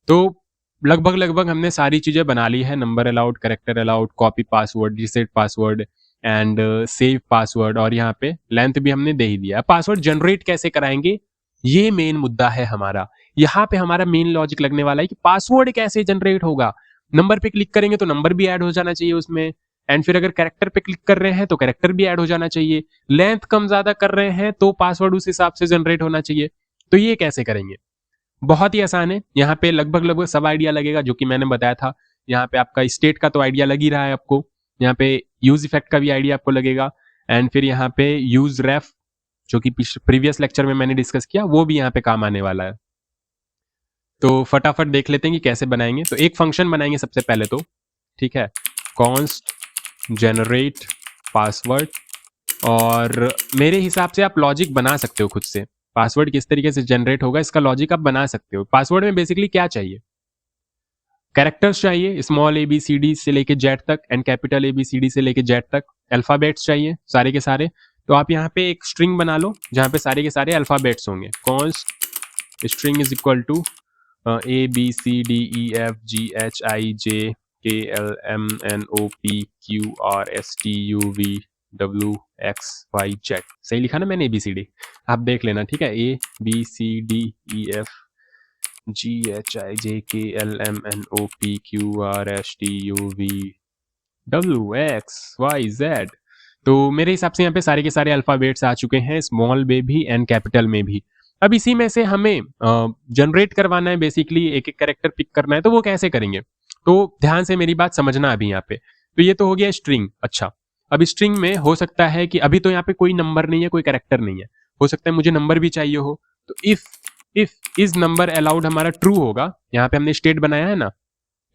तो लगभग हमने सारी चीजें बना ली है, number allowed, character allowed, copy password, reset password and save password, और यहाँ पे लेंथ भी हमने दे ही दिया। पासवर्ड जनरेट कैसे कराएंगे, ये मेन मुद्दा है हमारा। यहाँ पे हमारा मेन लॉजिक लगने वाला है कि पासवर्ड कैसे जनरेट होगा। नंबर पे क्लिक करेंगे तो नंबर भी ऐड हो जाना चाहिए उसमें, एंड फिर अगर कैरेक्टर पे क्लिक कर रहे हैं तो कैरेक्टर भी ऐड हो जाना चाहिए, लेंथ कम ज्यादा कर रहे हैं तो पासवर्ड उस हिसाब से जनरेट होना चाहिए। तो ये कैसे करेंगे, बहुत ही आसान है। यहाँ पे लगभग सब आइडिया लगेगा जो कि मैंने बताया था। यहाँ पे आपका स्टेट का तो आइडिया लग ही रहा है आपको, यहाँ पे यूज इफेक्ट का भी आइडिया आपको लगेगा, एंड फिर यहाँ पे यूज रेफ जो कि प्रीवियस लेक्चर में मैंने डिस्कस किया, वो भी यहाँ पे काम आने वाला है। तो फटाफट देख लेते हैं कि कैसे बनाएंगे। तो एक फंक्शन बनाएंगे सबसे पहले तो, ठीक है, कॉन्स्ट जनरेट पासवर्ड, और मेरे हिसाब से आप लॉजिक बना सकते हो खुद से, पासवर्ड किस तरीके से जनरेट होगा इसका लॉजिक आप बना सकते हो। पासवर्ड में बेसिकली क्या चाहिए, कैरेक्टर्स चाहिए स्मॉल ABCD से लेके जेड तक एंड कैपिटल ABCD से लेके जेड तक, अल्फाबेट्स चाहिए सारे के सारे। तो आप यहाँ पे एक स्ट्रिंग बना लो जहाँ पे सारे के सारे अल्फाबेट्स होंगे। Const string is equal to ABCDEFGHIJKLMNOPQRSTUVWXYZ, सही लिखा ना मैंने ABCD, आप देख लेना ठीक है। ABCDEFGHIJKLMNOPQRSTUVWXYZ। तो मेरे हिसाब से यहाँ पे सारे के सारे अल्फाबेट्स आ चुके हैं, स्मॉल में भी एंड कैपिटल में भी। अब इसी में से हमें जनरेट करवाना है, बेसिकली एक एक कैरेक्टर पिक करना है। तो वो कैसे करेंगे, तो ध्यान से मेरी बात समझना अभी यहाँ पे। तो ये तो हो गया स्ट्रिंग। अच्छा, अब स्ट्रिंग में हो सकता है कि अभी तो यहाँ पे कोई नंबर नहीं है, कोई कैरेक्टर नहीं है, हो सकता है मुझे नंबर भी चाहिए हो। तो इफ इज नंबर अलाउड हमारा ट्रू होगा, यहाँ पे हमने स्टेट बनाया है ना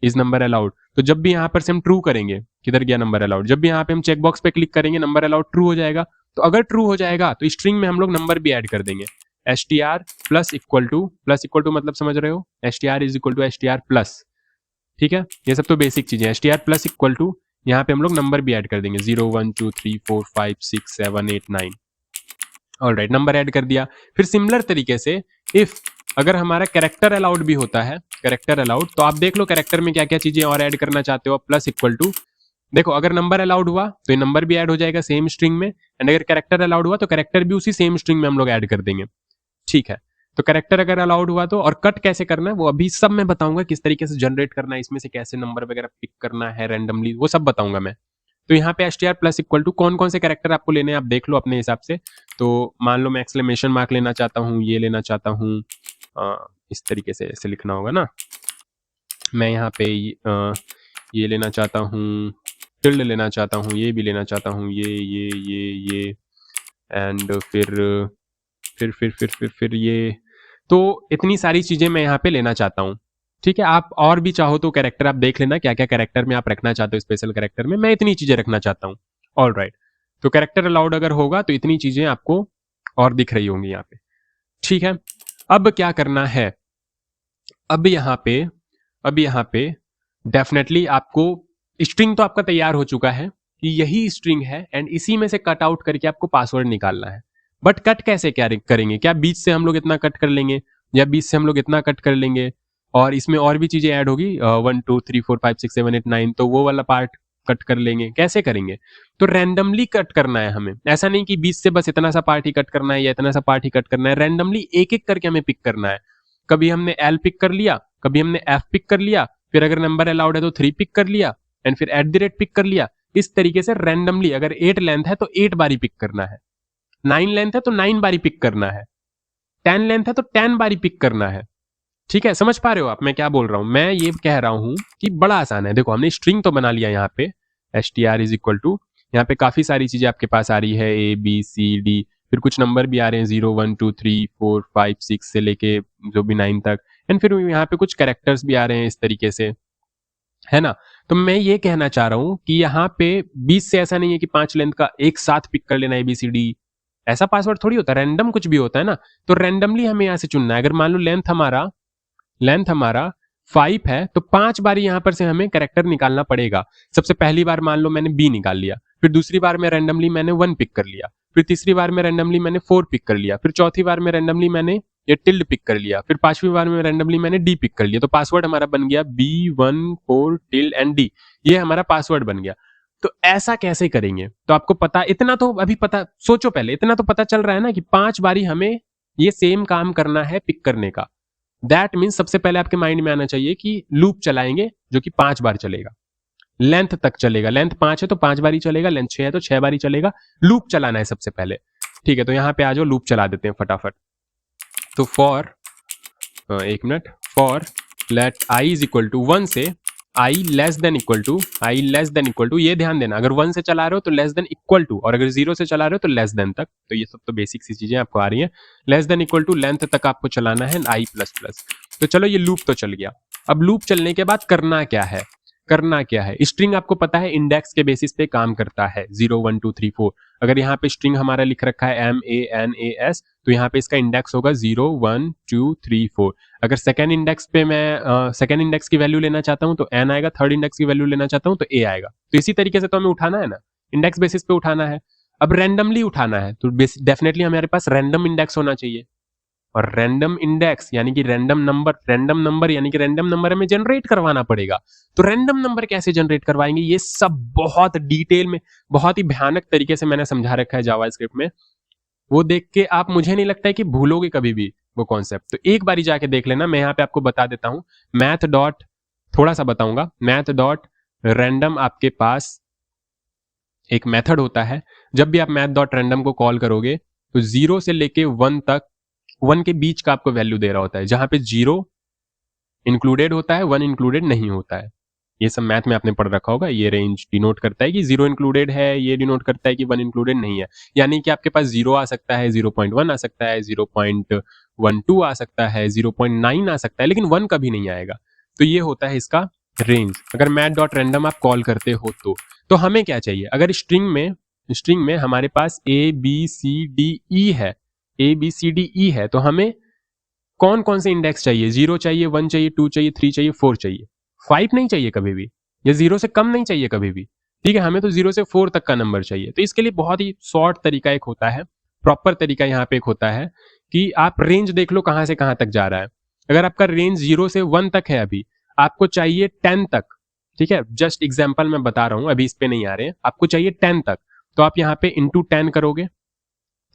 इज नंबर अलाउड, तो जब भी यहाँ पर से हम ट्रू करेंगे, किधर गया नंबर अलाउड, जब भी यहाँ पे हम चेक बॉक्स पे क्लिक करेंगे नंबर अलाउड ट्रू हो जाएगा। तो अगर ट्रू हो जाएगा तो स्ट्रिंग में हम लोग नंबर भी ऐड कर देंगे, str प्लस इक्वल टू मतलब समझ रहे हो, str is equal to str plus, ठीक है। ये सब तो बेसिक चीजें, str प्लस इक्वल टू यहाँ पे हम लोग नंबर भी ऐड कर देंगे 0 1 2 3 4 5 6 7 8 9। ऑलराइट, नंबर ऐड कर दिया। फिर सिमिलर तरीके से इफ अगर हमारा कैरेक्टर अलाउड भी होता है, कैरेक्टर अलाउड, तो आप देख लो कैरेक्टर में क्या क्या चीजें और ऐड करना चाहते हो, प्लस इक्वल टू। देखो अगर नंबर अलाउड हुआ तो ये नंबर भी ऐड हो जाएगा सेम स्ट्रिंग में, एंड अगर कैरेक्टर अलाउड हुआ तो कैरेक्टर भी उसी सेम स्ट्रिंग में हम लोग ऐड कर देंगे, ठीक है। तो कैरेक्टर अगर अलाउड हुआ तो, और कट कैसे करना है वो अभी सब मैं बताऊंगा, किस तरीके से जनरेट करना है, इसमें से कैसे नंबर वगैरह पिक करना है रैंडमली, वो सब बताऊंगा मैं। तो यहाँ पे str प्लस इक्वल टू कौन कौन से कैरेक्टर आपको लेने हैं आप देख लो अपने हिसाब से। तो मान लो मैं एक्सक्लेमेशन मार्क लेना चाहता हूँ, ये लेना चाहता हूँ, इस तरीके से ऐसे लिखना होगा ना, मैं यहाँ पे ये लेना चाहता हूँ, टिल्ड लेना चाहता हूँ, ये भी लेना चाहता हूँ, ये एंड फिर ये, तो इतनी सारी चीजें मैं यहाँ पे लेना चाहता हूँ, ठीक है। आप और भी चाहो तो कैरेक्टर आप देख लेना क्या क्या कैरेक्टर में आप रखना चाहते हो, स्पेशल कैरेक्टर में मैं इतनी चीजें रखना चाहता हूँ। ऑलराइट, तो कैरेक्टर अलाउड अगर होगा तो इतनी चीजें आपको और दिख रही होंगी यहाँ पे, ठीक है। अब क्या करना है, अब यहाँ पे डेफिनेटली आपको स्ट्रिंग तो आपका तैयार हो चुका है कि यही स्ट्रिंग है, एंड इसी में से कट आउट करके आपको पासवर्ड निकालना है। बट कट कैसे क्या करेंगे, क्या बीच से हम लोग इतना कट कर लेंगे, या बीच से हम लोग इतना कट कर लेंगे और इसमें और भी चीजें ऐड होगी 1 2 3 4 5 6 7 8 9, तो वो वाला पार्ट कट कर लेंगे, कैसे करेंगे। तो रैंडमली कट करना है हमें, ऐसा नहीं कि बीच से बस इतना सा पार्ट ही कट करना है या इतना सा पार्ट ही कट करना है, रैंडमली एक एक करके हमें पिक करना है। कभी हमने L पिक कर लिया, कभी हमने F पिक कर लिया, फिर अगर नंबर अलाउड है तो 3 पिक कर लिया, एंड फिर @ पिक कर लिया। इस तरीके से रैंडमली, अगर 8 लेंथ है तो 8 बारी पिक करना है, 9 लेंथ है तो 9 बारी पिक करना है, 10 लेंथ है तो 10 बारी पिक करना है, ठीक है। समझ पा रहे हो आप मैं क्या बोल रहा हूं, मैं ये कह रहा हूं कि बड़ा आसान है। देखो हमने स्ट्रिंग तो बना लिया यहाँ पे, str इज इक्वल टू, यहाँ पे काफी सारी चीजें आपके पास आ रही है ABCD, फिर कुछ नंबर भी आ रहे हैं 0 1 2 3 4 5 6 से लेके जो भी 9 तक, एंड फिर यहाँ पे कुछ कैरेक्टर्स भी आ रहे हैं इस तरीके से, है ना। तो मैं ये कहना चाह रहा हूं कि यहाँ पे 20 से ऐसा नहीं है कि 5 लेंथ का एक साथ पिक कर लेना ABCD, ऐसा पासवर्ड थोड़ी होता है, रैंडम कुछ भी होता है ना। तो रैंडमली हमें यहाँ से चुनना है। अगर मान लो लेंथ हमारा 5 है तो 5 बारी यहां पर से हमें कैरेक्टर निकालना पड़ेगा। सबसे पहली बार मान लो मैंने B निकाल लिया, फिर दूसरी बार में रैंडमली मैंने 1 पिक कर लिया, फिर तीसरी बार में रैंडमली मैंने 4 पिक कर लिया, फिर चौथी बार में रैंडमली मैंने ये टिल्ड पिक कर लिया, फिर पांचवी बार में रैंडमली मैंने D पिक कर लिया। तो पासवर्ड हमारा बन गया B14 टिल्ड एंड D, ये हमारा पासवर्ड बन गया। तो ऐसा कैसे करेंगे, तो आपको पता, इतना तो अभी पता, सोचो पहले, इतना तो पता चल रहा है ना कि 5 बारी हमें ये सेम काम करना है पिक करने का। दैट मीन्स सबसे पहले आपके माइंड में आना चाहिए कि लूप चलाएंगे जो कि 5 बार चलेगा, लेंथ तक चलेगा, लेंथ 5 है तो 5 बारी चलेगा, लेंथ 6 है तो 6 बारी चलेगा, लूप चलाना है सबसे पहले, ठीक है। तो यहां पे आ जाओ, लूप चला देते हैं फटाफट। तो for let i is equal to 1 से i less than equal to, ये ध्यान देना, अगर 1 से चला रहे हो तो लेस देन इक्वल टू, और अगर 0 से चला रहे हो तो लेस देन तक। तो ये सब तो बेसिक सी चीजें आपको आ रही हैं। Less than equal to length तक आपको चलाना है i प्लस प्लस। तो चलो ये लूप तो चल गया। अब लूप चलने के बाद करना क्या है, करना क्या है, स्ट्रिंग आपको पता है इंडेक्स के बेसिस पे काम करता है 0 1 2 3 4। अगर यहाँ पे स्ट्रिंग हमारा लिख रखा है MANAS तो यहाँ पे इसका इंडेक्स होगा 0 1 2 3 4। अगर सेकेंड इंडेक्स पे मैं सेकेंड इंडेक्स की वैल्यू लेना चाहता हूँ तो N आएगा, थर्ड इंडेक्स की वैल्यू लेना चाहता हूँ तो A आएगा। तो इसी तरीके से तो हमें उठाना है ना, इंडेक्स बेसिस पे उठाना है। अब रैंडमली उठाना है तो डेफिनेटली हमारे पास रैंडम इंडेक्स होना चाहिए, और रैंडम इंडेक्स यानी कि रैंडम नंबर यानी कि रैंडम नंबर हमें जनरेट करवाना पड़ेगा। तो रैंडम नंबर कैसे जनरेट करवाएंगे, ये सब बहुत डिटेल में, बहुत ही भयानक तरीके से मैंने समझा रखा है जावास्क्रिप्ट में। वो देख के आप, मुझे नहीं लगता है कि भूलोगे कभी भी वो कॉन्सेप्ट। तो एक बारी जाके देख लेना, मैं यहाँ पे आपको बता देता हूँ। मैथ डॉट, थोड़ा सा बताऊंगा, मैथ डॉट रैंडम आपके पास एक मेथड होता है। जब भी आप मैथ डॉट रैंडम को कॉल करोगे तो 0 से लेके 1 तक, 1 के बीच का आपको वैल्यू दे रहा होता है, जहां पे 0 इंक्लूडेड होता है 1 इंक्लूडेड नहीं होता है। ये सब मैथ में आपने पढ़ रखा होगा। ये रेंज डिनोट करता है कि 0 इंक्लूडेड है, ये डिनोट करता है कि 1 इंक्लूडेड नहीं है। यानी कि आपके पास 0 आ सकता है, 0.1 आ सकता है, 0.12 आ सकता है, 0.9 आ सकता है, लेकिन 1 कभी नहीं आएगा। तो ये होता है इसका रेंज। अगर मैथ डॉट रैंडम आप कॉल करते हो तो हमें क्या चाहिए, अगर स्ट्रिंग में हमारे पास ABCDE है, ABCDE है, तो हमें कौन कौन से इंडेक्स चाहिए, 0 चाहिए, 1 चाहिए, 2 चाहिए, 3 चाहिए, 4 चाहिए, 5 नहीं चाहिए कभी भी, या 0 से कम नहीं चाहिए कभी भी। ठीक है, हमें तो 0 से 4 तक का नंबर चाहिए। तो इसके लिए बहुत ही शॉर्ट तरीका एक होता है, प्रॉपर तरीका यहाँ पे एक होता है कि आप रेंज देख लो कहां से कहां तक जा रहा है। अगर आपका रेंज 0 से 1 तक है, अभी आपको चाहिए 10 तक, ठीक है, जस्ट एग्जाम्पल मैं बता रहा हूं, अभी इस पे नहीं आ रहे हैं, आपको चाहिए 10 तक, तो आप यहाँ पे इंटू 10 करोगे।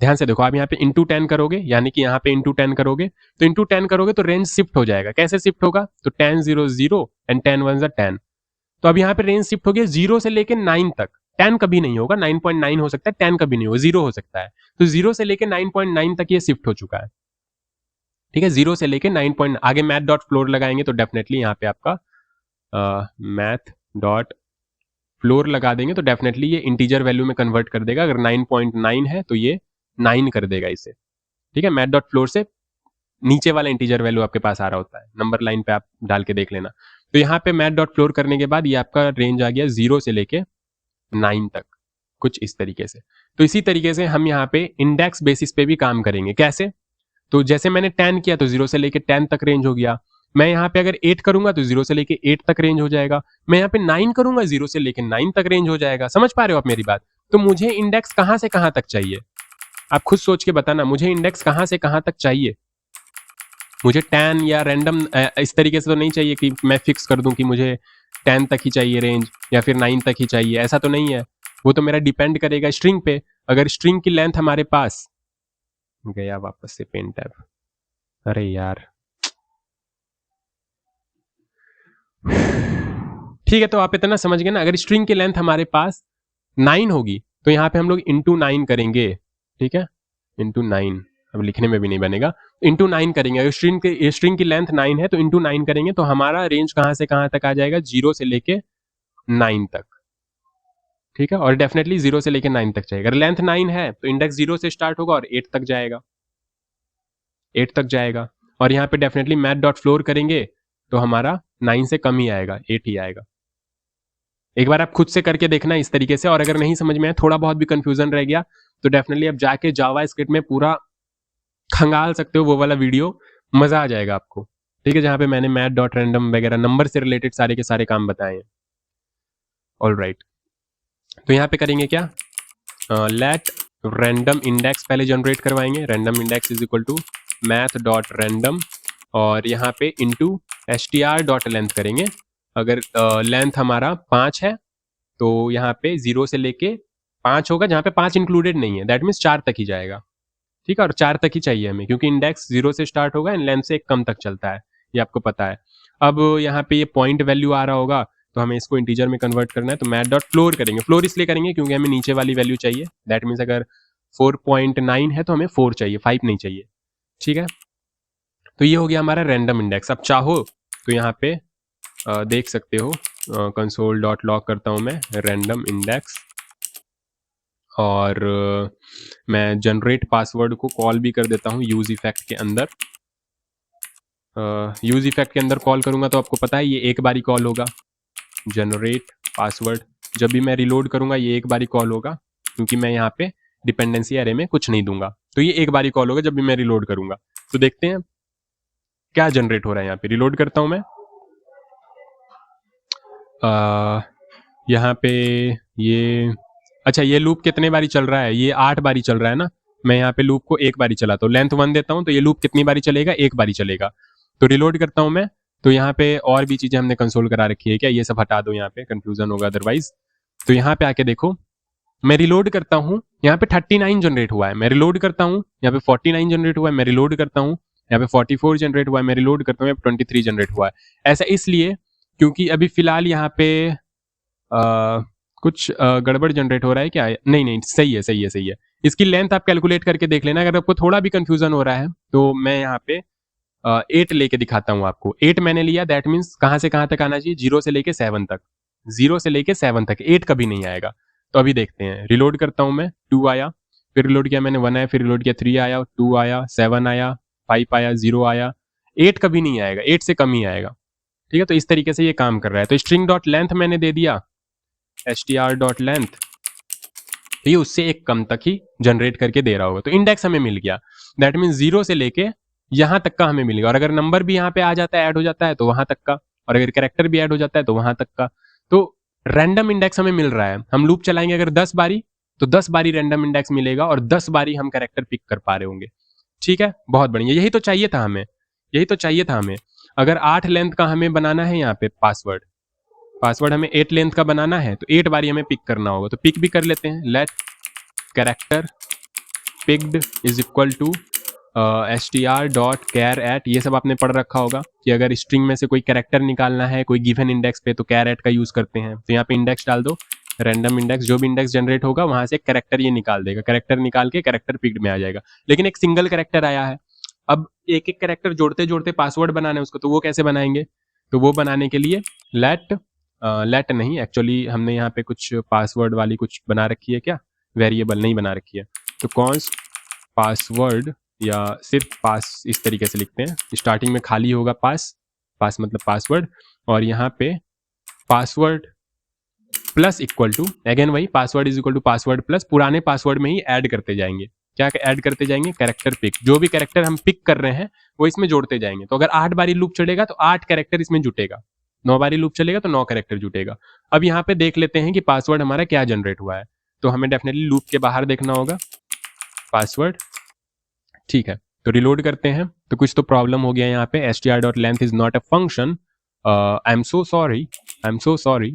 ध्यान से देखो, आप यहाँ पे इंटू 10 करोगे, यानी कि यहाँ पे इंटू 10 करोगे, तो इंटू 10 करोगे तो रेंज शिफ्ट हो जाएगा। कैसे शिफ्ट होगा, तो 10 0 0 एंड 10 1 10। तो अब यहाँ पे रेंज शिफ्ट हो गया 0 से लेके 9 तक। 10 कभी नहीं होगा, 9.9 हो सकता है, 10 कभी नहीं होगा, 0 हो सकता है। तो 0 से लेके 9.9 तक ये शिफ्ट हो चुका है। ठीक है, 0 से लेके 9 पॉइंट, आगे मैथ डॉट फ्लोर लगाएंगे तो डेफिनेटली यहाँ पे आपका मैथ डॉट फ्लोर लगा देंगे तो डेफिनेटली ये इंटीजर वैल्यू में कन्वर्ट कर देगा। अगर 9.9 है तो ये 9 कर देगा इसे। ठीक है, मैथ डॉट फ्लोर से नीचे वाला इंटीजर वैल्यू आपके पास आ रहा होता है, नंबर लाइन पे आप डाल के देख लेना। तो यहाँ पे मैथ डॉट फ्लोर करने के बाद ये आपका रेंज आ गया 0 से लेके 9 तक, कुछ इस तरीके से। तो इसी तरीके से हम यहाँ पे इंडेक्स बेसिस पे भी काम करेंगे। कैसे, तो जैसे मैंने 10 किया तो 0 से लेके 10 तक रेंज हो गया। मैं यहाँ पे अगर 8 करूंगा तो 0 से लेके 8 तक रेंज हो जाएगा। मैं यहाँ पे 9 करूंगा 0 से लेके 9 तक रेंज हो जाएगा। समझ पा रहे हो आप मेरी बात। तो मुझे इंडेक्स कहां से कहां तक चाहिए, आप खुद सोच के बताना, मुझे इंडेक्स कहां से कहां तक चाहिए। मुझे 10 या रैंडम इस तरीके से तो नहीं चाहिए कि मैं फिक्स कर दूं कि मुझे 10 तक ही चाहिए रेंज या फिर 9 तक ही चाहिए, ऐसा तो नहीं है। वो तो मेरा डिपेंड करेगा स्ट्रिंग पे। अगर स्ट्रिंग की लेंथ हमारे पास, गया वापस से पेन टैब, अरे यार ठीक है, तो आप इतना समझ गए ना। अगर स्ट्रिंग की लेंथ हमारे पास 9 होगी तो यहाँ पे हम लोग इंटू 9 करेंगे। ठीक है, इंटू 9, अब लिखने में भी नहीं बनेगा, इंटू 9 करेंगे। अगर स्ट्रिंग की लेंथ 9 है तो इंटू 9 करेंगे तो हमारा रेंज कहां से कहां तक आ जाएगा, 0 से लेके 9 तक। ठीक है, और डेफिनेटली 0 से लेके 9 तक जाएगा। अगर लेंथ 9 है तो इंडेक्स 0 से स्टार्ट होगा और 8 तक जाएगा, 8 तक जाएगा। और यहाँ पे डेफिनेटली मैथ डॉट फ्लोर करेंगे तो हमारा 9 से कम ही आएगा, 8 ही आएगा। एक बार आप खुद से करके देखना इस तरीके से। और अगर नहीं समझ में आया, थोड़ा बहुत भी कंफ्यूजन रह गया, तो डेफिनेटली आप जाके जावा स्क्रिप्ट में पूरा खंगाल सकते हो, वो वाला वीडियो, मजा आ जाएगा आपको। ठीक है, जहां पे मैंने मैथ डॉट रैंडम वगैरह नंबर से रिलेटेड सारे के सारे काम बताए हैं। ऑल राइट, तो यहाँ पे करेंगे क्या, लेट रैंडम इंडेक्स पहले जनरेट करवाएंगे। Random index is equal to math dot random, और यहाँ पे इंटू str डॉट लेंथ करेंगे। अगर लेंथ हमारा 5 है तो यहाँ पे 0 से लेके 5 होगा, जहाँ पे 5 इंक्लूडेड नहीं है, दैट मीन्स 4 तक ही जाएगा। ठीक है, और 4 तक ही चाहिए हमें, क्योंकि इंडेक्स 0 से स्टार्ट होगा एंड लेंथ से एक कम तक चलता है, ये आपको पता है। अब यहाँ पे ये पॉइंट वैल्यू आ रहा होगा तो हमें इसको इंटीजर में कन्वर्ट करना है, तो मैथ डॉट फ्लोर करेंगे। फ्लोर इसलिए करेंगे क्योंकि हमें नीचे वाली वैल्यू चाहिए, दैट मीन्स अगर 4.9 है तो हमें 4 चाहिए, 5 नहीं चाहिए। ठीक है, तो ये हो गया हमारा रैंडम इंडेक्स। अब चाहो तो यहाँ पे देख सकते हो, कंसोल डॉट लॉग करता हूँ मैं रैंडम इंडेक्स, और मैं जनरेट पासवर्ड को कॉल भी कर देता हूँ यूज इफेक्ट के अंदर। यूज इफेक्ट के अंदर कॉल करूंगा तो आपको पता है ये एक बारी कॉल होगा, जनरेट पासवर्ड, जब भी मैं रिलोड करूंगा ये एक बारी कॉल होगा, क्योंकि मैं यहाँ पे डिपेंडेंसी एरे में कुछ नहीं दूंगा, तो ये एक बारी कॉल होगा जब भी मैं रिलोड करूंगा। तो देखते हैं क्या जनरेट हो रहा है। यहाँ पे रिलोड करता हूं मैं, यहाँ पे ये, अच्छा ये लूप कितने बारी चल रहा है, ये 8 बारी चल रहा है ना। मैं यहाँ पे लूप को एक बारी चलाता हूँ, लेंथ 1 देता हूँ, तो ये लूप कितनी बारी चलेगा, एक बारी चलेगा। तो रिलोड करता हूँ मैं, तो यहाँ पे और भी चीजें हमने कंसोल करा रखी है क्या, ये सब हटा दो, यहाँ पे कंफ्यूजन होगा अदरवाइज। तो यहाँ पे आके देखो, मैं रिलोड करता हूँ, यहाँ पे 39 जनरेट हुआ है, मैं रिलोड करता हूँ, यहाँ पे 49 जनरेट हुआ है, मैं रिलोड करता हूँ, यहाँ पे 44 जनरेट हुआ है, मैं रिलोड करता हूँ, 23 जनरेट हुआ है। ऐसा इसलिए क्योंकि अभी फिलहाल यहाँ पे कुछ गड़बड़ जनरेट हो रहा है क्या, नहीं नहीं सही है सही है सही है। इसकी लेंथ आप कैलकुलेट करके देख लेना, अगर आपको थोड़ा भी कंफ्यूजन हो रहा है तो मैं यहाँ पे 8 लेके दिखाता हूँ आपको। 8 मैंने लिया, दैट मीन्स कहाँ से कहाँ तक आना चाहिए, 0 से लेके 7 तक, 0 से लेके 7 तक, 8 कभी नहीं आएगा। तो अभी देखते हैं, रिलोड करता हूँ मैं, 2 आया, फिर रिलोड किया मैंने 1 आया, फिर रिलोड किया 3 आया, 2 आया, 7 आया, 5 आया, 0 आया, 8 कभी नहीं आएगा, 8 से कम ही आएगा। ठीक है, तो इस तरीके से ये काम कर रहा है। तो स्ट्रिंग डॉट लेंथ मैंने दे दिया, str डॉट लेंथ, ये उससे एक कम तक ही जनरेट करके दे रहा होगा। तो इंडेक्स हमें मिल गया, दैट मीन 0 से लेके यहां तक का हमें मिलेगा। और अगर नंबर भी यहाँ पे आ जाता है, ऐड हो जाता है, तो वहां तक का, और अगर कैरेक्टर भी ऐड हो जाता है तो वहां तक का। तो रैंडम इंडेक्स हमें मिल रहा है। हम लूप चलाएंगे अगर 10 बारी, तो 10 बारी रैंडम इंडेक्स मिलेगा और 10 बारी हम कैरेक्टर पिक कर पा रहे होंगे। ठीक है, बहुत बढ़िया, यही तो चाहिए था हमें, यही तो चाहिए था हमें। अगर 8 लेंथ का हमें बनाना है यहाँ पे पासवर्ड हमें 8 लेंथ का बनाना है, तो 8 बारी हमें पिक करना होगा। तो पिक भी कर लेते हैं, let character picked is equal to str dot char at, ये सब आपने पढ़ रखा होगा कि अगर स्ट्रिंग में से कोई कैरेक्टर निकालना है कोई गिवन इंडेक्स पे, तो कैर एट का यूज करते हैं। तो यहाँ पे इंडेक्स डाल दो, रैंडम इंडेक्स, जो भी इंडेक्स जनरेट होगा वहां से कैरेक्टर ये निकाल देगा, कैरेक्टर निकाल के कैरेक्टर पिक्ड में आ जाएगा। लेकिन एक सिंगल कैरेक्टर आया है, अब एक एक कैरेक्टर जोड़ते जोड़ते पासवर्ड बनाना है उसको, तो वो कैसे बनाएंगे, तो वो बनाने के लिए लेट नहीं, एक्चुअली हमने यहाँ पे कुछ पासवर्ड वाली कुछ बना रखी है क्या, वेरिएबल नहीं बना रखी है। तो कॉन्स्ट पासवर्ड या सिर्फ पास इस तरीके से लिखते हैं, स्टार्टिंग में खाली होगा पास मतलब पासवर्ड, और यहाँ पे password plus equal to, again वही password is equal to password plus, पुराने पासवर्ड में ही ऐड करते जाएंगे। क्या ऐड करते जाएंगे, कैरेक्टर पिक, जो भी कैरेक्टर हम पिक कर रहे हैं वो इसमें जोड़ते जाएंगे। तो अगर 8 बारी लूप चलेगा तो 8 कैरेक्टर इसमें जुटेगा, 9 बारी लूप चलेगा तो 9 कैरेक्टर जुटेगा। अब यहाँ पे देख लेते हैं कि पासवर्ड हमारा क्या जनरेट हुआ है। तो हमें डेफिनेटली लूप के बाहर देखना होगा पासवर्ड। ठीक है, तो रिलोड करते हैं, तो कुछ तो प्रॉब्लम हो गया यहाँ पे, str.length is not a function, I am so sorry,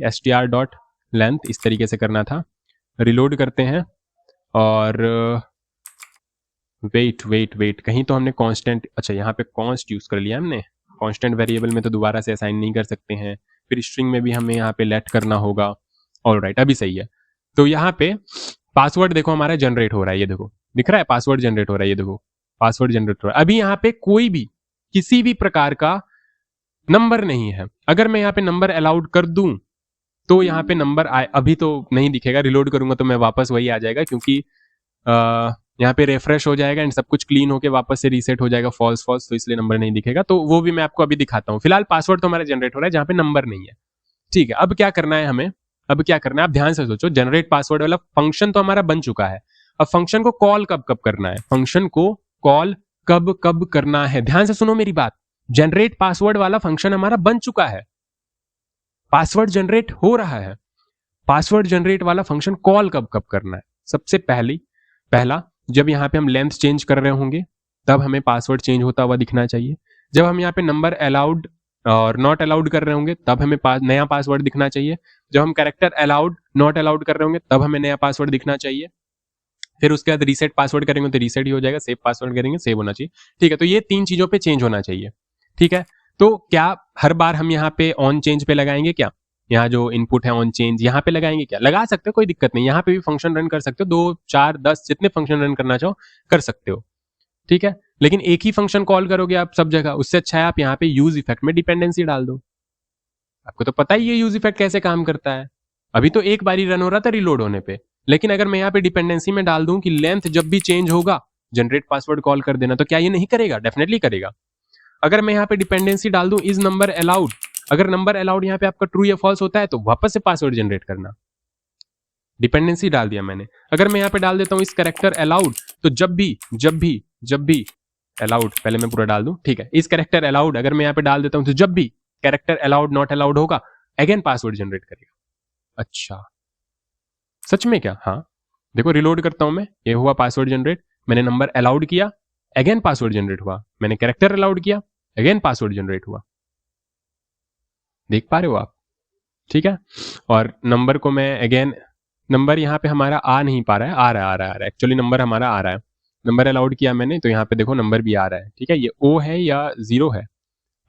str.length इस तरीके से करना था। रिलोड करते हैं और वेट कहीं तो हमने कांस्टेंट, अच्छा यहाँ पे कॉन्स्ट यूज कर लिया हमने, कांस्टेंट वेरिएबल में तो दोबारा से असाइन नहीं कर सकते हैं, फिर स्ट्रिंग में भी हमें यहाँ पे लेट करना होगा। ऑलराइट, अभी सही है। तो यहाँ पे पासवर्ड देखो हमारा जनरेट हो रहा है, ये देखो दिख रहा है पासवर्ड जनरेट हो रहा है, ये देखो पासवर्ड जनरेट हो रहा है। अभी यहाँ पे कोई भी किसी भी प्रकार का नंबर नहीं है। अगर मैं यहाँ पे नंबर अलाउड कर दूं तो यहाँ पे नंबर आए, अभी तो नहीं दिखेगा, रिलोड करूंगा तो मैं वापस वही आ जाएगा, क्योंकि यहाँ पे रिफ्रेश हो जाएगा एंड सब कुछ क्लीन होके वापस से रीसेट हो जाएगा फॉल्स, तो इसलिए नंबर नहीं दिखेगा। तो वो भी मैं आपको अभी दिखाता हूँ। फिलहाल पासवर्ड तो हमारा जनरेट हो रहा है जहाँ पे नंबर नहीं है। ठीक है, अब क्या करना है हमें, अब क्या करना है, आप ध्यान से सोचो। जनरेट पासवर्ड वाला फंक्शन तो हमारा बन चुका है, अब फंक्शन को कॉल कब कब करना है, फंक्शन को कॉल कब कब करना है, ध्यान से सुनो मेरी बात। जनरेट पासवर्ड वाला फंक्शन हमारा बन चुका है, पासवर्ड जनरेट हो रहा है, पासवर्ड जनरेट वाला फंक्शन कॉल कब कब करना है। सबसे पहला जब यहाँ पे हम लेंथ चेंज कर रहे होंगे तब हमें पासवर्ड चेंज होता हुआ दिखना चाहिए। जब हम यहाँ पे नंबर अलाउड और नॉट अलाउड कर रहे होंगे तब हमें नया पासवर्ड दिखना चाहिए। जब हम कैरेक्टर अलाउड नॉट अलाउड कर रहे होंगे तब हमें नया पासवर्ड दिखना चाहिए। फिर उसके बाद रीसेट पासवर्ड करेंगे तो रीसेट ही हो जाएगा, सेव पासवर्ड करेंगे सेव होना चाहिए। ठीक है, तो ये 3 चीजों पे चेंज होना चाहिए। ठीक है, तो क्या हर बार हम यहाँ पे ऑन चेंज पे लगाएंगे क्या, यहाँ जो इनपुट है ऑन चेंज यहाँ पे लगाएंगे क्या, लगा सकते हो, कोई दिक्कत नहीं, यहाँ पे भी फंक्शन रन कर सकते हो, 2 4 10 जितने फंक्शन रन करना चाहो कर सकते हो। ठीक है, लेकिन एक ही फंक्शन कॉल करोगे आप सब जगह, उससे अच्छा है आप यहाँ पे यूज इफेक्ट में डिपेंडेंसी डाल दो। आपको तो पता ही है यूज इफेक्ट कैसे काम करता है। अभी तो एक बार ही रन हो रहा था रिलोड होने पे, लेकिन अगर मैं यहाँ पे डिपेंडेंसी में डाल दूं कि लेंथ जब भी चेंज होगा जनरेट पासवर्ड कॉल कर देना, तो क्या ये नहीं करेगा, डेफिनेटली करेगा। अगर मैं यहाँ पे डिपेंडेंसी डाल दूं इज नंबर अलाउड, अगर नंबर अलाउड यहाँ पे आपका ट्रू या फॉल्स होता है तो वापस से पासवर्ड जनरेट करना। डिपेंडेंसी डाल दिया मैंने। अगर मैं यहाँ पे डाल देता हूँ इस कैरेक्टर अलाउड, तो जब भी अलाउड, पहले मैं पूरा डाल दूं, ठीक है, इस कैरेक्टर अलाउड अगर मैं यहाँ पे डाल देता हूँ तो जब भी कैरेक्टर अलाउड नॉट अलाउड होगा अगेन पासवर्ड जनरेट करेगा। अच्छा, सच में क्या? हाँ, देखो रिलोड करता हूं मैं, ये हुआ पासवर्ड जनरेट। मैंने नंबर अलाउड किया, अगेन पासवर्ड जनरेट हुआ। मैंने कैरेक्टर अलाउड किया, अगेन पासवर्ड जनरेट हुआ। देख पा रहे हो आप? ठीक है। और नंबर को मैं अगेन, नंबर यहाँ पे हमारा आ नहीं पा रहा है, आ रहा है एक्चुअली नंबर हमारा आ रहा है। नंबर अलाउड किया मैंने तो यहाँ पे देखो नंबर भी आ रहा है। ठीक है, ये ओ है या जीरो है,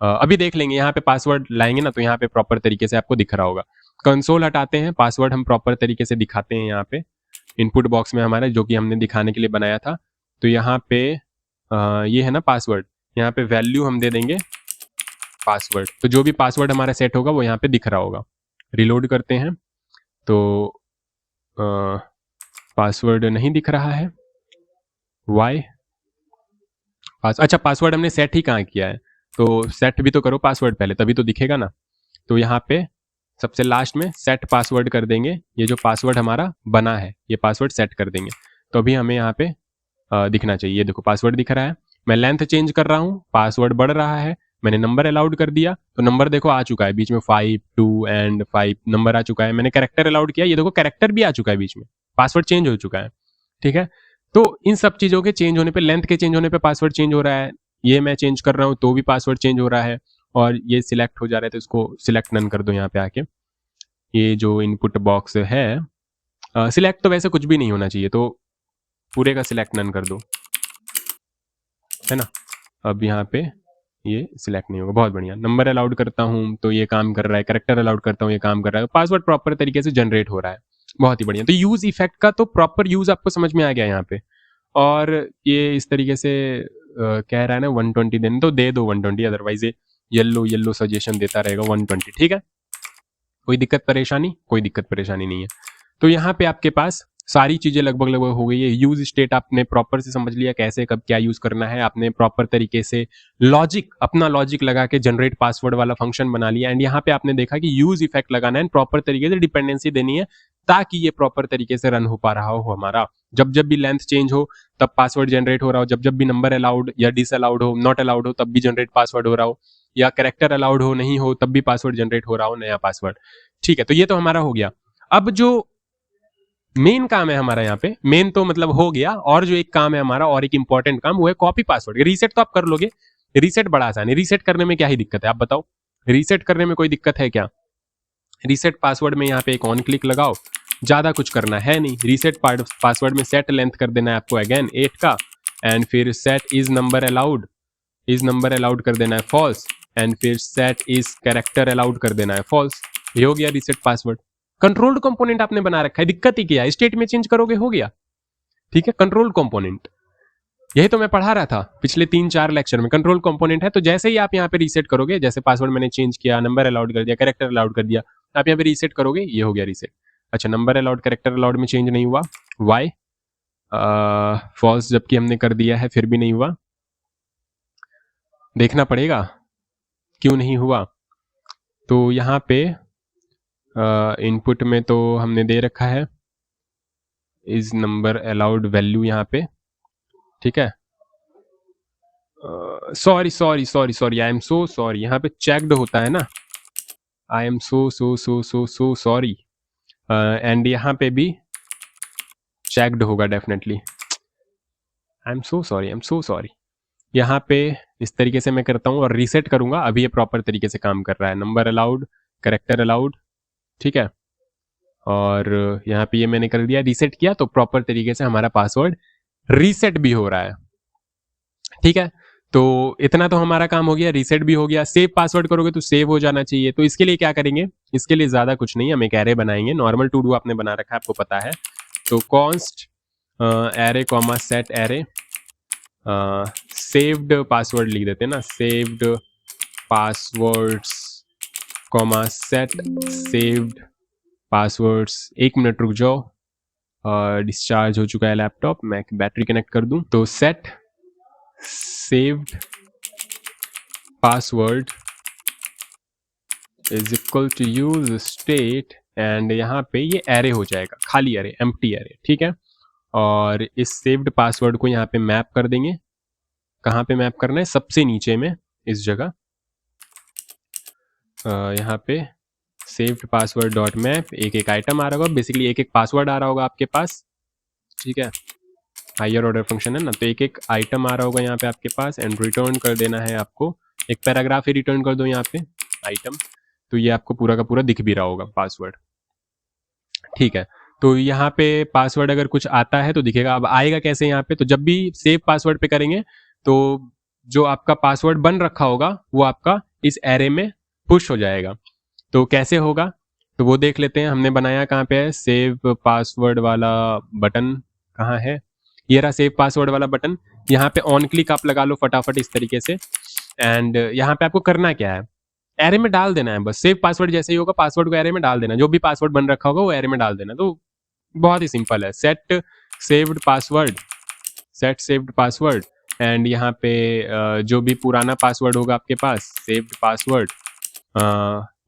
अभी देख लेंगे। यहाँ पे पासवर्ड लाएंगे ना तो यहाँ पे प्रॉपर तरीके से आपको दिख रहा होगा। कंसोल हटाते हैं, पासवर्ड हम प्रॉपर तरीके से दिखाते हैं यहाँ पे इनपुट बॉक्स में हमारा, जो कि हमने दिखाने के लिए बनाया था। तो यहाँ पे ये है ना पासवर्ड, यहाँ पे वैल्यू हम दे देंगे पासवर्ड, तो जो भी पासवर्ड हमारा सेट होगा वो यहाँ पे दिख रहा होगा। रिलोड करते हैं तो पासवर्ड नहीं दिख रहा है, वाई? अच्छा, पासवर्ड हमने सेट ही कहाँ किया है, तो सेट भी तो करो पासवर्ड पहले, तभी तो दिखेगा ना। तो यहाँ पे सबसे लास्ट में सेट पासवर्ड कर देंगे। ये जो पासवर्ड हमारा बना है ये पासवर्ड सेट कर देंगे, तो अभी हमें यहाँ पे दिखना चाहिए। ये देखो पासवर्ड दिख रहा है। मैं लेंथ चेंज कर रहा हूँ, पासवर्ड बढ़ रहा है। मैंने नंबर अलाउड कर दिया तो नंबर देखो आ चुका है बीच में, 5 2 एंड 5 नंबर आ चुका है। मैंने कैरेक्टर अलाउड किया, ये देखो कैरेक्टर भी आ चुका है बीच में, पासवर्ड चेंज हो चुका है। ठीक है, तो इन सब चीज़ों के चेंज होने पे, लेंथ के चेंज होने पे पासवर्ड चेंज हो रहा है। ये मैं चेंज कर रहा हूँ तो भी पासवर्ड चेंज हो रहा है। और ये सिलेक्ट हो जा रहा है तो इसको सिलेक्ट नन कर दो यहाँ पे आके। ये जो इनपुट बॉक्स है, सिलेक्ट तो वैसे कुछ भी नहीं होना चाहिए, तो पूरे का सिलेक्ट नन कर दो, है ना। अब यहाँ पे ये सिलेक्ट नहीं होगा, बहुत बढ़िया। नंबर अलाउड करता हूँ तो ये काम कर रहा है, कैरेक्टर अलाउड करता हूँ ये काम कर रहा है, पासवर्ड प्रॉपर तरीके से जनरेट हो रहा है, बहुत ही बढ़िया। तो यूज इफेक्ट का तो प्रॉपर यूज आपको समझ में आ गया यहाँ पे। और ये इस तरीके से कह रहा है ना 120 देने, तो दे दो 120, अदरवाइज ये येलो येलो सजेशन देता रहेगा 120। ठीक है, कोई दिक्कत परेशानी? कोई दिक्कत परेशानी नहीं है। तो यहाँ पे आपके पास सारी चीजें लगभग लगभग हो गई है। यूज स्टेट आपने प्रॉपर से समझ लिया, कैसे कब क्या यूज करना है। आपने प्रॉपर तरीके से लॉजिक, अपना लॉजिक लगा के जनरेट पासवर्ड वाला फंक्शन बना लिया। एंड यहाँ पे आपने देखा कि यूज इफेक्ट लगाना है, प्रॉपर तरीके से डिपेंडेंसी देनी है, ताकि ये प्रॉपर तरीके से रन हो पा रहा हो हमारा। जब जब भी लेंथ चेंज हो तब पासवर्ड जनरेट हो रहा हो, जब जब भी नंबर अलाउड या डिस अलाउड हो, नॉट अलाउड हो, तब भी जनरेट पासवर्ड हो रहा हो, या कैरेक्टर अलाउड हो नहीं हो तब भी पासवर्ड जनरेट हो रहा हो, नया पासवर्ड। ठीक है, तो ये तो हमारा हो गया। अब जो मेन काम है हमारा यहाँ पे, मेन तो मतलब हो गया, और जो एक काम है हमारा, और एक इंपॉर्टेंट काम, वो है कॉपी पासवर्ड। रीसेट तो आप कर लोगे, रीसेट बड़ा आसान है। रीसेट करने में क्या ही दिक्कत है आप बताओ? रीसेट करने में कोई दिक्कत है क्या? रीसेट पासवर्ड में यहाँ पे एक ऑन क्लिक लगाओ, ज्यादा कुछ करना है नहीं। रीसेट पासवर्ड में सेट लेंथ कर देना है आपको अगेन 8 का, एंड फिर set is number allowed, is number allowed कर देना है फॉल्स, एंड फिर सेट इज कैरेक्टर अलाउड कर देना है फॉल्स। ये हो गया रीसेट पासवर्ड। कंट्रोल्ड कंपोनेंट आपने बना रखा है, दिक्कत ही क्या है, स्टेट में चेंज करोगे हो गया। ठीक है, कंट्रोल कंपोनेंट, यही तो मैं पढ़ा रहा था पिछले 3-4 लेक्चर में। कंट्रोल कंपोनेंट है, तो जैसे ही आप यहाँ पे रीसेट करोगे, जैसे पासवर्ड मैंने चेंज किया, नंबर अलाउड कर दिया, कैरेक्टर अलाउड कर दिया, आप यहाँ पे रीसेट करोगे, ये हो गया रीसेट। अच्छा, नंबर अलाउड कैरेक्टर अलाउड में चेंज नहीं हुआ, वाई? फॉल्स जबकि हमने कर दिया है फिर भी नहीं हुआ, देखना पड़ेगा क्यों नहीं हुआ। तो यहाँ पे इनपुट में तो हमने दे रखा है इज नंबर अलाउड वैल्यू यहाँ पे। ठीक है, sorry sorry sorry sorry, I am so sorry, यहाँ पे चेक्ड होता है ना, I am so so so so so sorry. And यहाँ पे भी चेक्ड होगा definitely, I am so sorry, I am so sorry. यहाँ पे इस तरीके से मैं करता हूँ और रीसेट करूंगा, अभी ये प्रॉपर तरीके से काम कर रहा है। नंबर अलाउड, कैरेक्टर अलाउड, ठीक है, और यहाँ पे ये मैंने कर दिया, रीसेट किया, तो प्रॉपर तरीके से हमारा पासवर्ड रीसेट भी हो रहा है। ठीक है, तो इतना तो हमारा काम हो गया, रीसेट भी हो गया। सेव पासवर्ड करोगे तो सेव हो जाना चाहिए। तो इसके लिए क्या करेंगे, इसके लिए ज्यादा कुछ नहीं, हम एक एरे बनाएंगे, नॉर्मल टू डू आपने बना रखा है, आपको पता है। तो const array comma set array, saved password लिख देते हैं ना, saved passwords comma set saved passwords. 1 minute रुक जाओ, डिस्चार्ज हो चुका है लैपटॉप, मैं बैटरी कनेक्ट कर दूं। तो set saved password is equal to use state and यहाँ पे ये एरे हो जाएगा, खाली एरे, एम्प्टी एरे, ठीक है। और इस सेव्ड पासवर्ड को यहाँ पे मैप कर देंगे। कहाँ पे मैप करना है? सबसे नीचे में इस जगह यहाँ पे सेव्ड पासवर्ड डॉट मैप, एक एक आइटम आ रहा होगा, बेसिकली एक एक पासवर्ड आ रहा होगा आपके पास, ठीक है। हायर ऑर्डर फंक्शन है ना, तो एक एक आइटम आ रहा होगा यहाँ पे आपके पास एंड रिटर्न कर देना है आपको, एक पैराग्राफ ही रिटर्न कर दो यहाँ पे आइटम, तो ये आपको पूरा का पूरा दिख भी रहा होगा पासवर्ड, ठीक है। तो यहाँ पे पासवर्ड अगर कुछ आता है तो दिखेगा। अब आएगा कैसे यहाँ पे? तो जब भी सेव पासवर्ड पे करेंगे तो जो आपका पासवर्ड बन रखा होगा वो आपका इस एरे में पुश हो जाएगा। तो कैसे होगा तो वो देख लेते हैं। हमने बनाया कहाँ पे है? सेव पासवर्ड वाला बटन कहाँ है? ये रहा सेव पासवर्ड वाला बटन। यहाँ पे ऑन क्लिक आप लगा लो फटाफट इस तरीके से एंड यहाँ पे आपको करना क्या है? एरे में डाल देना है बस। सेव पासवर्ड जैसे ही होगा पासवर्ड को एरे में डाल देना, जो भी पासवर्ड बन रखा होगा वो एरे में डाल देना। तो बहुत ही सिंपल है। Set saved password, set saved password and यहाँ पे जो भी पुराना पासवर्ड होगा आपके पास सेव्ड पासवर्ड,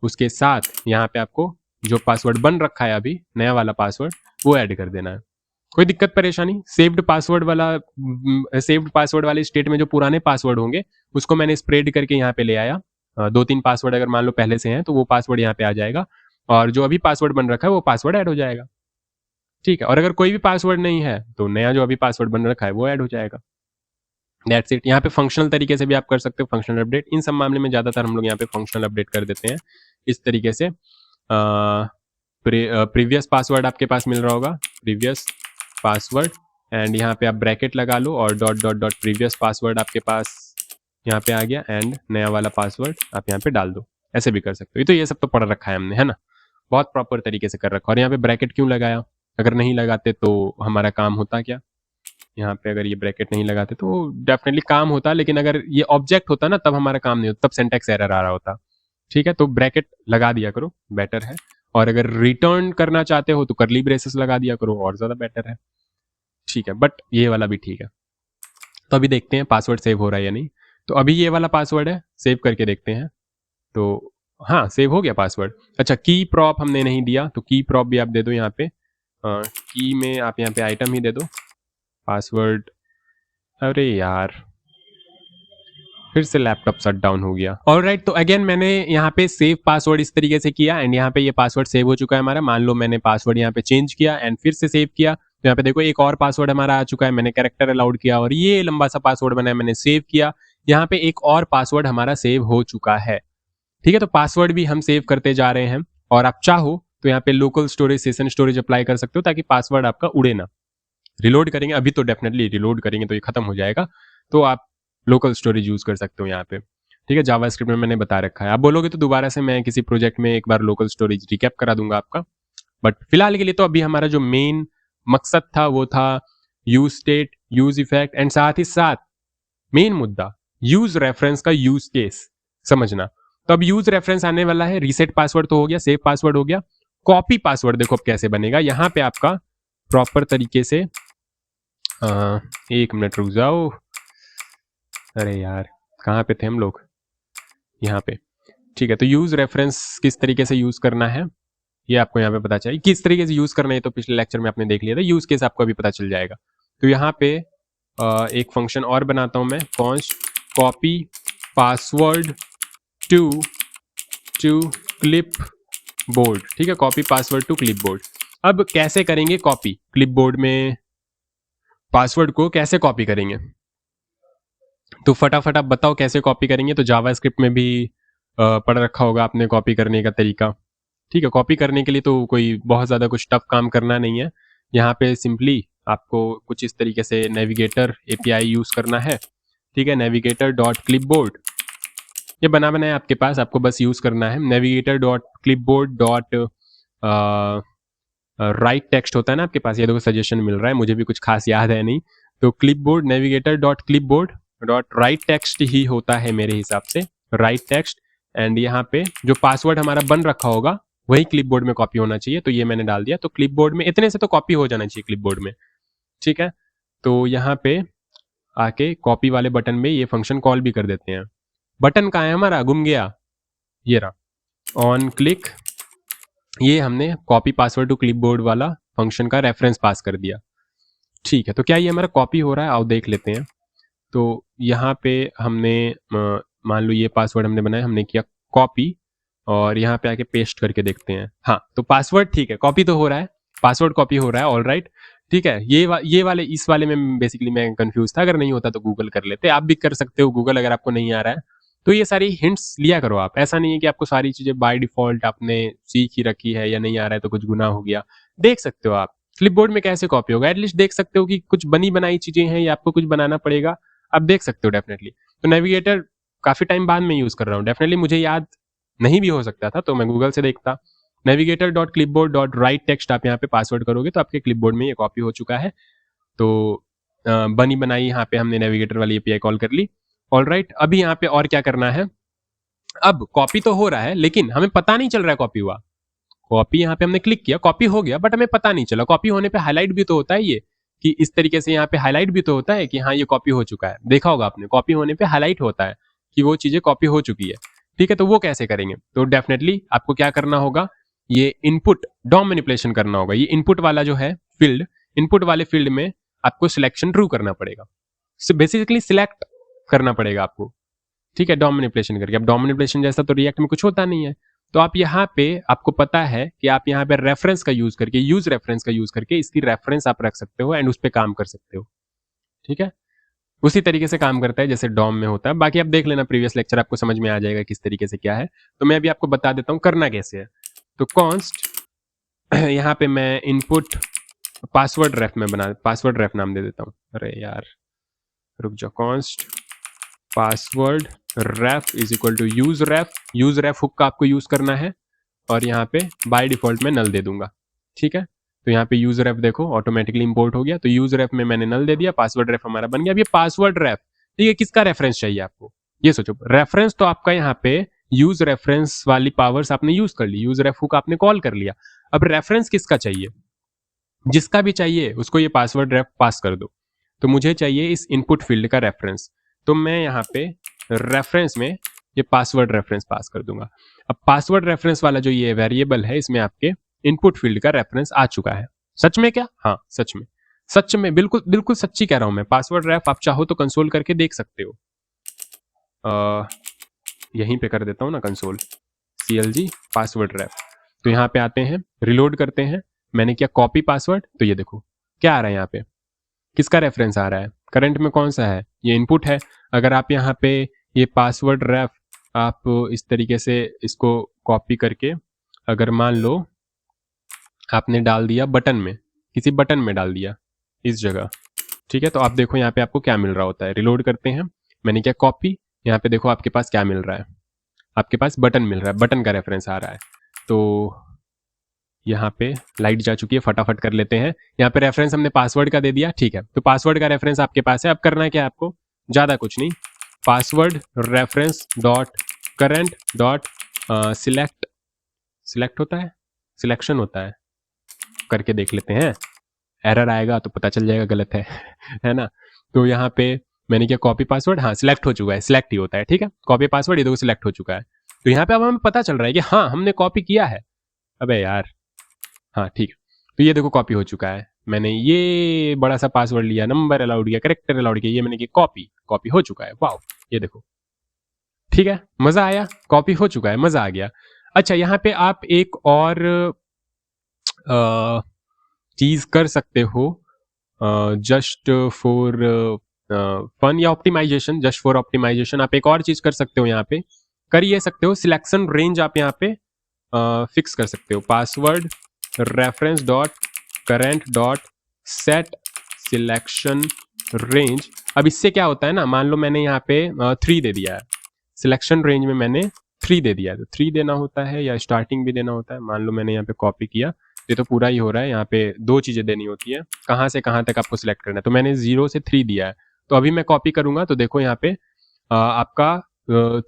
उसके साथ यहाँ पे आपको जो पासवर्ड बन रखा है अभी नया वाला पासवर्ड वो ऐड कर देना है। कोई दिक्कत परेशानी? सेव्ड पासवर्ड वाले स्टेट में जो पुराने पासवर्ड होंगे उसको मैंने स्प्रेड करके यहाँ पे ले आया। 2-3 पासवर्ड अगर मान लो पहले से हैं तो वो पासवर्ड यहाँ पे आ जाएगा और जो अभी पासवर्ड बन रखा है वो पासवर्ड ऐड हो जाएगा, ठीक है। और अगर कोई भी पासवर्ड नहीं है तो नया जो अभी पासवर्ड बन रखा है वो ऐड हो जाएगा। That's it. यहाँ पे फंक्शनल तरीके से भी आप कर सकते हो, फंक्शनल अपडेट। इन सब मामले में ज़्यादातर हम लोग यहाँ पे फंक्शनल अपडेट कर देते हैं इस तरीके से। प्रीवियस पासवर्ड आपके पास मिल रहा होगा, प्रीवियस पासवर्ड एंड यहाँ पे आप ब्रैकेट लगा लो और dot dot dot previous password आपके पास यहाँ पे आ गया एंड नया वाला पासवर्ड आप यहाँ पे डाल दो। ऐसे भी कर सकते हो। तो ये सब तो पढ़ रखा है हमने, है ना, बहुत प्रॉपर तरीके से कर रखा। और यहाँ पे ब्रैकेट क्यों लगाया? अगर नहीं लगाते तो हमारा काम होता क्या? यहाँ पे अगर ये ब्रैकेट नहीं लगाते तो डेफिनेटली काम होता, लेकिन अगर ये ऑब्जेक्ट होता ना तब हमारा काम नहीं होता, तब सिंटैक्स एरर आ रहा होता, ठीक है। तो ब्रैकेट लगा दिया करो, बेटर है। और अगर रिटर्न करना चाहते हो तो करली ब्रेसेस लगा दिया करो, और ज़्यादा बेटर है, ठीक है। बट ये वाला भी ठीक है। तो अभी देखते हैं पासवर्ड सेव हो रहा है या नहीं। तो अभी ये वाला पासवर्ड है, सेव करके देखते हैं। तो हाँ, सेव हो गया पासवर्ड। अच्छा, की प्रॉप हमने नहीं दिया तो की प्रॉप भी आप दे दो यहाँ पे। की में आप यहाँ पे आइटम ही दे दो, पासवर्ड। अरे यार, फिर से लैपटॉप शट डाउन हो गया। ऑलराइट, तो अगेन मैंने यहाँ पे सेव पासवर्ड इस तरीके से किया एंड यहाँ पे ये पासवर्ड सेव हो चुका है हमारा। मान लो मैंने पासवर्ड यहाँ पे चेंज किया एंड फिर से सेव किया तो यहाँ पे देखो एक और पासवर्ड हमारा आ चुका है। मैंने कैरेक्टर अलाउड किया और ये लंबा सा पासवर्ड बनाया, मैंने सेव किया, यहाँ पे एक और पासवर्ड हमारा सेव हो चुका है, ठीक है। तो पासवर्ड भी हम सेव करते जा रहे हैं और आप चाहो तो यहाँ पे local storage, session storage apply कर सकते हो ताकि पासवर्ड आपका उड़े ना। रिलोड करेंगे अभी तो डेफिनेटली रिलोड करेंगे तो ये खत्म हो जाएगा, तो आप लोकल स्टोरेज यूज कर सकते हो यहाँ पे, ठीक है। जावास्क्रिप्ट में मैंने बता रखा है। आप बोलोगे तो दोबारा से मैं किसी प्रोजेक्ट में एक बार लोकल स्टोरेज रिकैप करा दूंगा आपका, बट फिलहाल के लिए तो अभी हमारा जो मेन मकसद था वो था use state, use effect and साथ ही साथ मेन मुद्दा यूज रेफरेंस का यूज केस समझना। तो अब यूज रेफरेंस आने वाला है। रीसेट पासवर्ड तो हो गया, सेव पासवर्ड हो गया, कॉपी पासवर्ड देखो अब कैसे बनेगा। यहाँ पे आपका प्रॉपर तरीके से एक मिनट रुक जाओ, अरे यार कहाँ पे थे हम लोग? यहाँ पे, ठीक है। तो यूज रेफरेंस किस तरीके से यूज करना है ये आपको यहाँ पे पता चाहिए। किस तरीके से यूज करना है तो पिछले लेक्चर में आपने देख लिया था, यूज केस आपको अभी पता चल जाएगा। तो यहाँ पे एक फंक्शन और बनाता हूँ मैं, const copy password to clipboard, ठीक है। Copy password to clipboard. अब कैसे करेंगे कॉपी? क्लिप बोर्ड में पासवर्ड को कैसे कॉपी करेंगे? तो फटाफट आप बताओ कैसे कॉपी करेंगे। तो जावास्क्रिप्ट में भी पढ़ रखा होगा आपने कॉपी करने का तरीका, ठीक है। कॉपी करने के लिए तो कोई बहुत ज़्यादा कुछ टफ काम करना नहीं है। यहाँ पे सिंपली आपको कुछ इस तरीके से नेविगेटर एपीआई यूज़ करना है, ठीक है। नेविगेटर डॉट क्लिपबोर्ड ये बना है आपके पास, आपको बस यूज़ करना है। Navigator dot clipboard dot write text होता है ना आपके पास, ये देखो सजेशन मिल रहा है, मुझे भी कुछ खास याद है नहीं। तो clipboard navigator dot clipboard dot write text ही होता है मेरे हिसाब से, राइट टेक्स्ट। एंड यहाँ पे जो पासवर्ड हमारा बन रखा होगा वही क्लिपबोर्ड में कॉपी होना चाहिए, तो ये मैंने डाल दिया। तो क्लिपबोर्ड में इतने से तो कॉपी हो जाना चाहिए क्लिपबोर्ड में, ठीक है। तो यहाँ पे आके कॉपी वाले बटन में ये फंक्शन कॉल भी कर देते हैं। बटन कहाँ है हमारा? गुम गया, ये रहा। ऑन क्लिक ये हमने कॉपी पासवर्ड टू क्लिपबोर्ड वाला फंक्शन का रेफरेंस पास कर दिया। ठीक है, तो क्या ये हमारा कॉपी हो रहा है? आओ देख लेते हैं। तो यहाँ पे हमने मान लो ये पासवर्ड हमने बनाया, हमने किया कॉपी और यहाँ पे आके पेस्ट करके देखते हैं। हाँ, तो पासवर्ड ठीक है, कॉपी तो हो रहा है, पासवर्ड कॉपी हो रहा है, ऑल राइट। ठीक है, ये वाले इस वाले में बेसिकली मैं कंफ्यूज था, अगर नहीं होता तो गूगल कर लेते, आप भी कर सकते हो गूगल अगर आपको नहीं आ रहा है। तो ये सारी हिंट्स लिया करो आप, ऐसा नहीं है कि आपको सारी चीजें बाय डिफॉल्ट आपने सीख ही रखी है या नहीं आ रहा है तो कुछ गुनाह हो गया। देख सकते हो आप क्लिपबोर्ड में कैसे कॉपी होगा, एटलीस्ट देख सकते हो कि कुछ बनी बनाई चीजें हैं या आपको कुछ बनाना पड़ेगा, आप देख सकते हो डेफिनेटली। तो नेविगेटर काफी टाइम बाद में यूज कर रहा हूँ, डेफिनेटली मुझे याद नहीं भी हो सकता था तो मैं गूगल से देखता। navigator.clipboard.write टेक्स्ट आप यहाँ पे पासवर्ड करोगे तो आपके क्लिपबोर्ड में ये कॉपी हो चुका है। तो बनी बनाई यहाँ पे हमने नेविगेटर वाली एपीआई कॉल कर ली। ऑल राइट, अभी यहाँ पे और क्या करना है? अब कॉपी तो हो रहा है लेकिन हमें पता नहीं चल रहा है कॉपी हुआ। कॉपी यहाँ पे हमने क्लिक किया, कॉपी हो गया, बट हमें पता नहीं चला। कॉपी होने पे हाईलाइट भी तो होता है ये, कि इस तरीके से यहाँ पे हाईलाइट भी तो होता है कि हाँ ये कॉपी हो चुका है। देखा होगा आपने, कॉपी होने पे हाईलाइट होता है कि वो चीजें कॉपी हो चुकी है। ठीक है, तो वो कैसे करेंगे? तो डेफिनेटली आपको क्या करना होगा, ये इनपुट डॉम मैनिपुलेशन करना होगा। ये इनपुट वाला जो है फील्ड, इनपुट वाले फील्ड में आपको सिलेक्शन ट्रू करना पड़ेगा, बेसिकली सिलेक्ट करना पड़ेगा आपको। ठीक है, डॉम मैनिपुलेशन करके। अब डॉम मैनिपुलेशन जैसा तो रिएक्ट में कुछ होता नहीं है, तो आप यहाँ पे आपको पता है कि आप यहाँ पे रेफरेंस का यूज करके, यूज रेफरेंस का यूज करके इसकी रेफरेंस आप रख सकते हो एंड उस पर काम कर सकते हो। ठीक है, उसी तरीके से काम करता है जैसे डॉम में होता है। बाकी आप देख लेना प्रीवियस लेक्चर, आपको समझ में आ जाएगा किस तरीके से क्या है। तो मैं अभी आपको बता देता हूँ करना कैसे है। तो कॉन्स्ट यहाँ पे मैं इनपुट पासवर्ड रेफ में बना, पासवर्ड रेफ नाम दे देता हूँ। अरे यार रुक जाओ, const password ref is equal to use ref. Use ref hook का आपको यूज करना है और यहाँ पे बाय डिफॉल्ट में नल दे दूंगा। ठीक है, तो यहाँ पे यूज रेफ देखो ऑटोमेटिकली इंपोर्ट हो गया। तो यूज रेफ में मैंने नल दे दिया, पासवर्ड रेफ हमारा बन गया। अब ये पासवर्ड रेफ, ठीक है, किसका रेफरेंस चाहिए आपको? ये सोचो, रेफरेंस तो आपका यहाँ पे यूज रेफरेंस वाली पावर्स आपने यूज कर ली, यूज रेफ हुक आपने कॉल कर लिया। अब रेफरेंस किसका चाहिए? जिसका भी चाहिए उसको ये पासवर्ड रेफ पास कर दो। तो मुझे चाहिए इस इनपुट फील्ड का रेफरेंस, तो मैं यहाँ पे रेफरेंस में ये पासवर्ड रेफरेंस पास कर दूंगा। अब पासवर्ड रेफरेंस वाला जो ये वेरिएबल है, इसमें आपके इनपुट फील्ड का रेफरेंस आ चुका है। सच में क्या? हाँ सच में, सच में, बिल्कुल बिल्कुल सच्ची कह रहा हूं मैं। पासवर्ड रेफ आप चाहो तो कंसोल करके देख सकते हो। यहीं पे कर देता हूँ ना कंसोल, CLG पासवर्ड रेफ। तो यहाँ पे आते हैं, रिलोड करते हैं। मैंने किया कॉपी पासवर्ड, तो ये देखो क्या आ रहा है यहाँ पे, किसका रेफरेंस आ रहा है? करंट में कौन सा है? ये इनपुट है। अगर आप यहाँ पे ये पासवर्ड रेफ आप इस तरीके से इसको कॉपी करके, अगर मान लो आपने डाल दिया बटन में, किसी बटन में डाल दिया इस जगह, ठीक है, तो आप देखो यहाँ पे आपको क्या मिल रहा होता है। रिलोड करते हैं, मैंने क्या कॉपी, यहाँ पे देखो आपके पास क्या मिल रहा है, आपके पास बटन मिल रहा है, बटन का रेफरेंस आ रहा है। तो यहाँ पे लाइट जा चुकी है, फटाफट कर लेते हैं। यहाँ पे रेफरेंस हमने पासवर्ड का दे दिया, ठीक है, तो पासवर्ड का रेफरेंस आपके पास है। अब करना क्या है आपको? ज़्यादा कुछ नहीं, password reference dot current dot select, select होता है, सिलेक्शन होता है, करके देख लेते हैं। एरर आएगा तो पता चल जाएगा गलत है है ना। तो यहाँ पे मैंने क्या कॉपी पासवर्ड, हाँ सिलेक्ट हो चुका है, सिलेक्ट ही होता है, ठीक है, कॉपी पासवर्ड ये देखो सिलेक्ट हो चुका है। तो यहाँ पे अब हमें पता चल रहा है कि हाँ हमने कॉपी किया है। अबे यार, हाँ ठीक है, तो ये देखो कॉपी हो चुका है। मैंने ये बड़ा सा पासवर्ड लिया, नंबर अलाउड किया, करेक्टर अलाउड किया, ये मैंने की कॉपी, कॉपी हो चुका है। वाओ, ये देखो, ठीक है, मजा आया, कॉपी हो चुका है, मजा आ गया। अच्छा, यहाँ पे आप एक और चीज कर सकते हो, जस्ट फॉर फन या ऑप्टिमाइजेशन, जस्ट फॉर ऑप्टिमाइजेशन आप एक और चीज कर सकते हो। यहाँ पे कर ये सकते हो, सिलेक्शन रेंज आप यहाँ पे फिक्स कर सकते हो। Password reference dot current dot set selection range. अब इससे क्या होता है ना, मान लो मैंने यहाँ पे 3 दे दिया है, सिलेक्शन रेंज में मैंने 3 दे दिया है, तो 3 देना होता है या स्टार्टिंग भी देना होता है। मान लो मैंने यहाँ पे कॉपी किया, ये तो पूरा ही हो रहा है, यहाँ पे 2 चीजें देनी होती है, कहाँ से कहाँ तक आपको सिलेक्ट करना है। तो मैंने 0 से 3 दिया है, तो अभी मैं कॉपी करूंगा तो देखो यहाँ पे आपका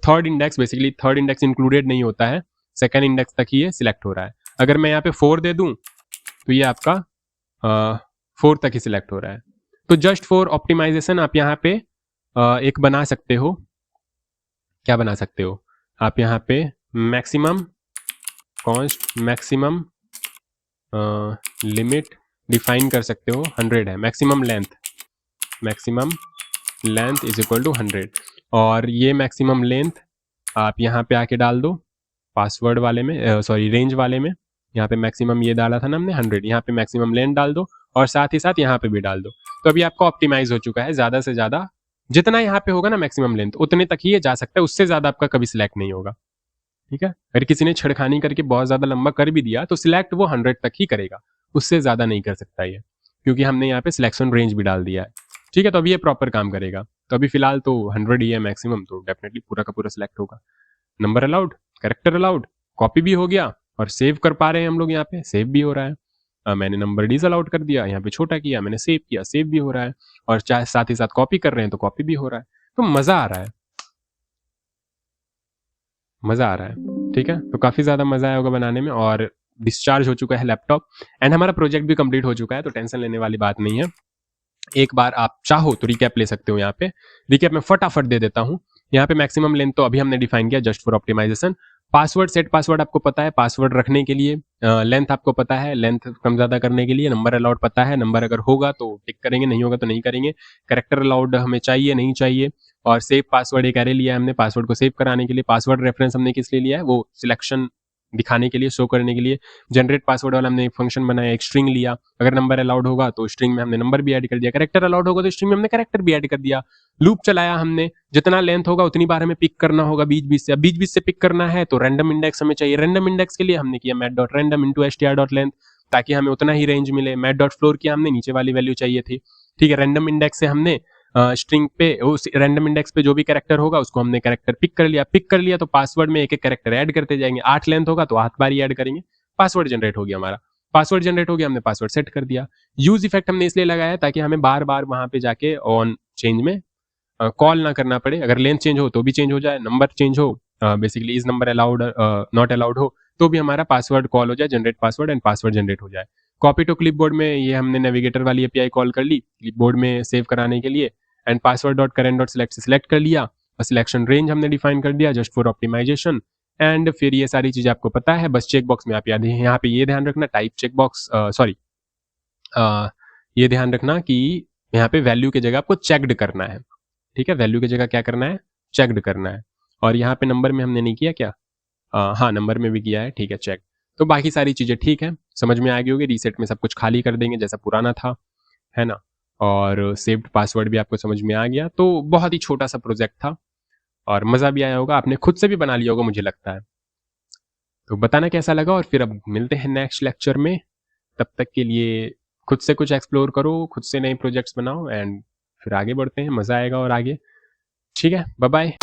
third index, basically third index included नहीं होता है, सेकंड इंडेक्स तक ही ये सिलेक्ट हो रहा है। अगर मैं यहाँ पे 4 दे दूं तो ये आपका 4 तक ही सिलेक्ट हो रहा है। तो जस्ट फॉर ऑप्टिमाइजेशन आप यहाँ पे एक बना सकते हो। क्या बना सकते हो आप? यहाँ पे maximum const maximum limit define कर सकते हो 100 है, maximum length is equal to 100, और ये मैक्सिमम लेंथ आप यहाँ पे आके डाल दो पासवर्ड वाले में, सॉरी रेंज वाले में। यहाँ पे मैक्सिमम ये डाला था ना हमने 100, यहाँ पे मैक्सिमम लेंथ डाल दो और साथ ही साथ यहाँ पे भी डाल दो। तो अभी आपका ऑप्टिमाइज हो चुका है, ज़्यादा से ज़्यादा जितना यहाँ पे होगा ना मैक्सिमम लेंथ उतने तक ही ये जा सकता है, उससे ज़्यादा आपका कभी सिलेक्ट नहीं होगा। ठीक है, अगर किसी ने छेड़खानी करके बहुत ज़्यादा लंबा कर भी दिया तो सिलेक्ट वो 100 तक ही करेगा, उससे ज़्यादा नहीं कर सकता ये, क्योंकि हमने यहाँ पे सिलेक्शन रेंज भी डाल दिया है। ठीक है, तो अभी ये प्रॉपर काम करेगा। तो अभी फिलहाल तो 100 ही है मैक्सिमम, तो डेफिनेटली पूरा का पूरा सिलेक्ट होगा। Number allowed, character allowed, copy भी हो गया और सेव कर पा रहे हैं हम लोग, यहाँ पे सेव भी हो रहा है। मैंने नंबर डिस अलाउड कर दिया, यहाँ पे छोटा किया, मैंने सेव किया, सेव भी हो रहा है, और चाहे साथ ही साथ कॉपी कर रहे हैं तो कॉपी भी हो रहा है। तो मज़ा आ रहा है, मज़ा आ रहा है। ठीक है, तो काफ़ी ज़्यादा मज़ा आया होगा बनाने में, और डिस्चार्ज हो चुका है लैपटॉप एंड हमारा प्रोजेक्ट भी कंप्लीट हो चुका है, तो टेंशन लेने वाली बात नहीं है। एक बार आप चाहो तो रिकैप ले सकते हो। यहाँ पे रिकैप में फटाफट दे देता हूँ। यहाँ पे मैक्सिमम लेंथ तो अभी हमने डिफाइन किया just for optimisation. Password set password आपको पता है, पासवर्ड रखने के लिए। लेंथ आपको पता है, लेंथ कम ज़्यादा करने के लिए। नंबर अलाउड पता है, नंबर अगर होगा तो टिक करेंगे, नहीं होगा तो नहीं करेंगे। कैरेक्टर अलाउड हमें चाहिए नहीं चाहिए, और सेव पासवर्ड एक एरे लिया है हमने पासवर्ड को सेव कराने के लिए। पासवर्ड रेफरेंस हमने किस लिए लिया है, वो सिलेक्शन दिखाने के लिए, शो करने के लिए। जनरेट पासवर्ड वाला हमने एक फंक्शन बनाया, एक स्ट्रिंग लिया, अगर नंबर अलाउड होगा तो स्ट्रिंग में हमने नंबर भी ऐड कर दिया। कैरेक्टर अलाउड होगा तो स्ट्रिंग में हमने कैरेक्टर भी ऐड कर दिया। लूप चलाया हमने, जितना लेंथ होगा उतनी बार हमें पिक करना होगा बीच बीच से। अब बीच बीच से पिक करना है तो रैंडम इंडेक्स हमें चाहिए। रैंडम इंडेक्स के लिए हमने किया math dot random into str.length, ताकि हमें उतना ही रेंज मिले। मैट डॉट फ्लोर किया हमने, नीचे वाली वैल्यू चाहिए थी। ठीक है, रैंडम इंडेक्स से हमने स्ट्रिंग पे, उस रैंडम इंडेक्स पे जो भी कैरेक्टर होगा उसको हमने कैरेक्टर पिक कर लिया। पिक कर लिया तो पासवर्ड में एक एक कैरेक्टर ऐड करते जाएंगे। 8 लेंथ होगा तो 8 बार ही ऐड करेंगे, पासवर्ड जनरेट हो गया हमारा। पासवर्ड जनरेट हो गया, हमने पासवर्ड सेट कर दिया। यूज इफेक्ट हमने इसलिए लगाया ताकि हमें बार बार वहां पे जाके ऑन चेंज में कॉल ना करना पड़े। अगर लेंथ चेंज हो तो भी चेंज हो जाए, नंबर चेंज हो, basically is number allowed not allowed हो तो भी हमारा पासवर्ड कॉल हो जाए, generate password, and password generate हो जाए। कॉपी टू क्लिपबोर्ड में ये हमने नेविगेटर वाली एपीआई कॉल कर ली क्लिपबोर्ड में सेव कराने के लिए, and password dot current dot select से सिलेक्ट कर लिया, और सिलेक्शन रेंज हमने डिफाइन कर दिया जस्ट फॉर ऑप्टिमाइजेशन। एंड फिर ये सारी चीजें आपको पता है, बस चेक बॉक्स में आप याद है यहाँ पे ये ध्यान रखना, टाइप चेक बॉक्स, सॉरी ये ध्यान रखना कि यहाँ पे वैल्यू की जगह आपको चेक्ड करना है। ठीक है, वैल्यू की जगह क्या करना है, चेक्ड करना है। और यहाँ पे नंबर में हमने नहीं किया क्या, हाँ नंबर में भी किया है, ठीक है चेक। तो बाकी सारी चीज़ें ठीक है, समझ में आ गई होगी। रीसेट में सब कुछ खाली कर देंगे जैसा पुराना था, है ना। और सेव्ड पासवर्ड भी आपको समझ में आ गया। तो बहुत ही छोटा सा प्रोजेक्ट था और मज़ा भी आया होगा, आपने खुद से भी बना लिया होगा मुझे लगता है। तो बताना कैसा लगा, और फिर अब मिलते हैं नेक्स्ट लेक्चर में। तब तक के लिए खुद से कुछ एक्सप्लोर करो, खुद से नए प्रोजेक्ट्स बनाओ, एंड फिर आगे बढ़ते हैं, मज़ा आएगा और आगे। ठीक है, बाय बाय।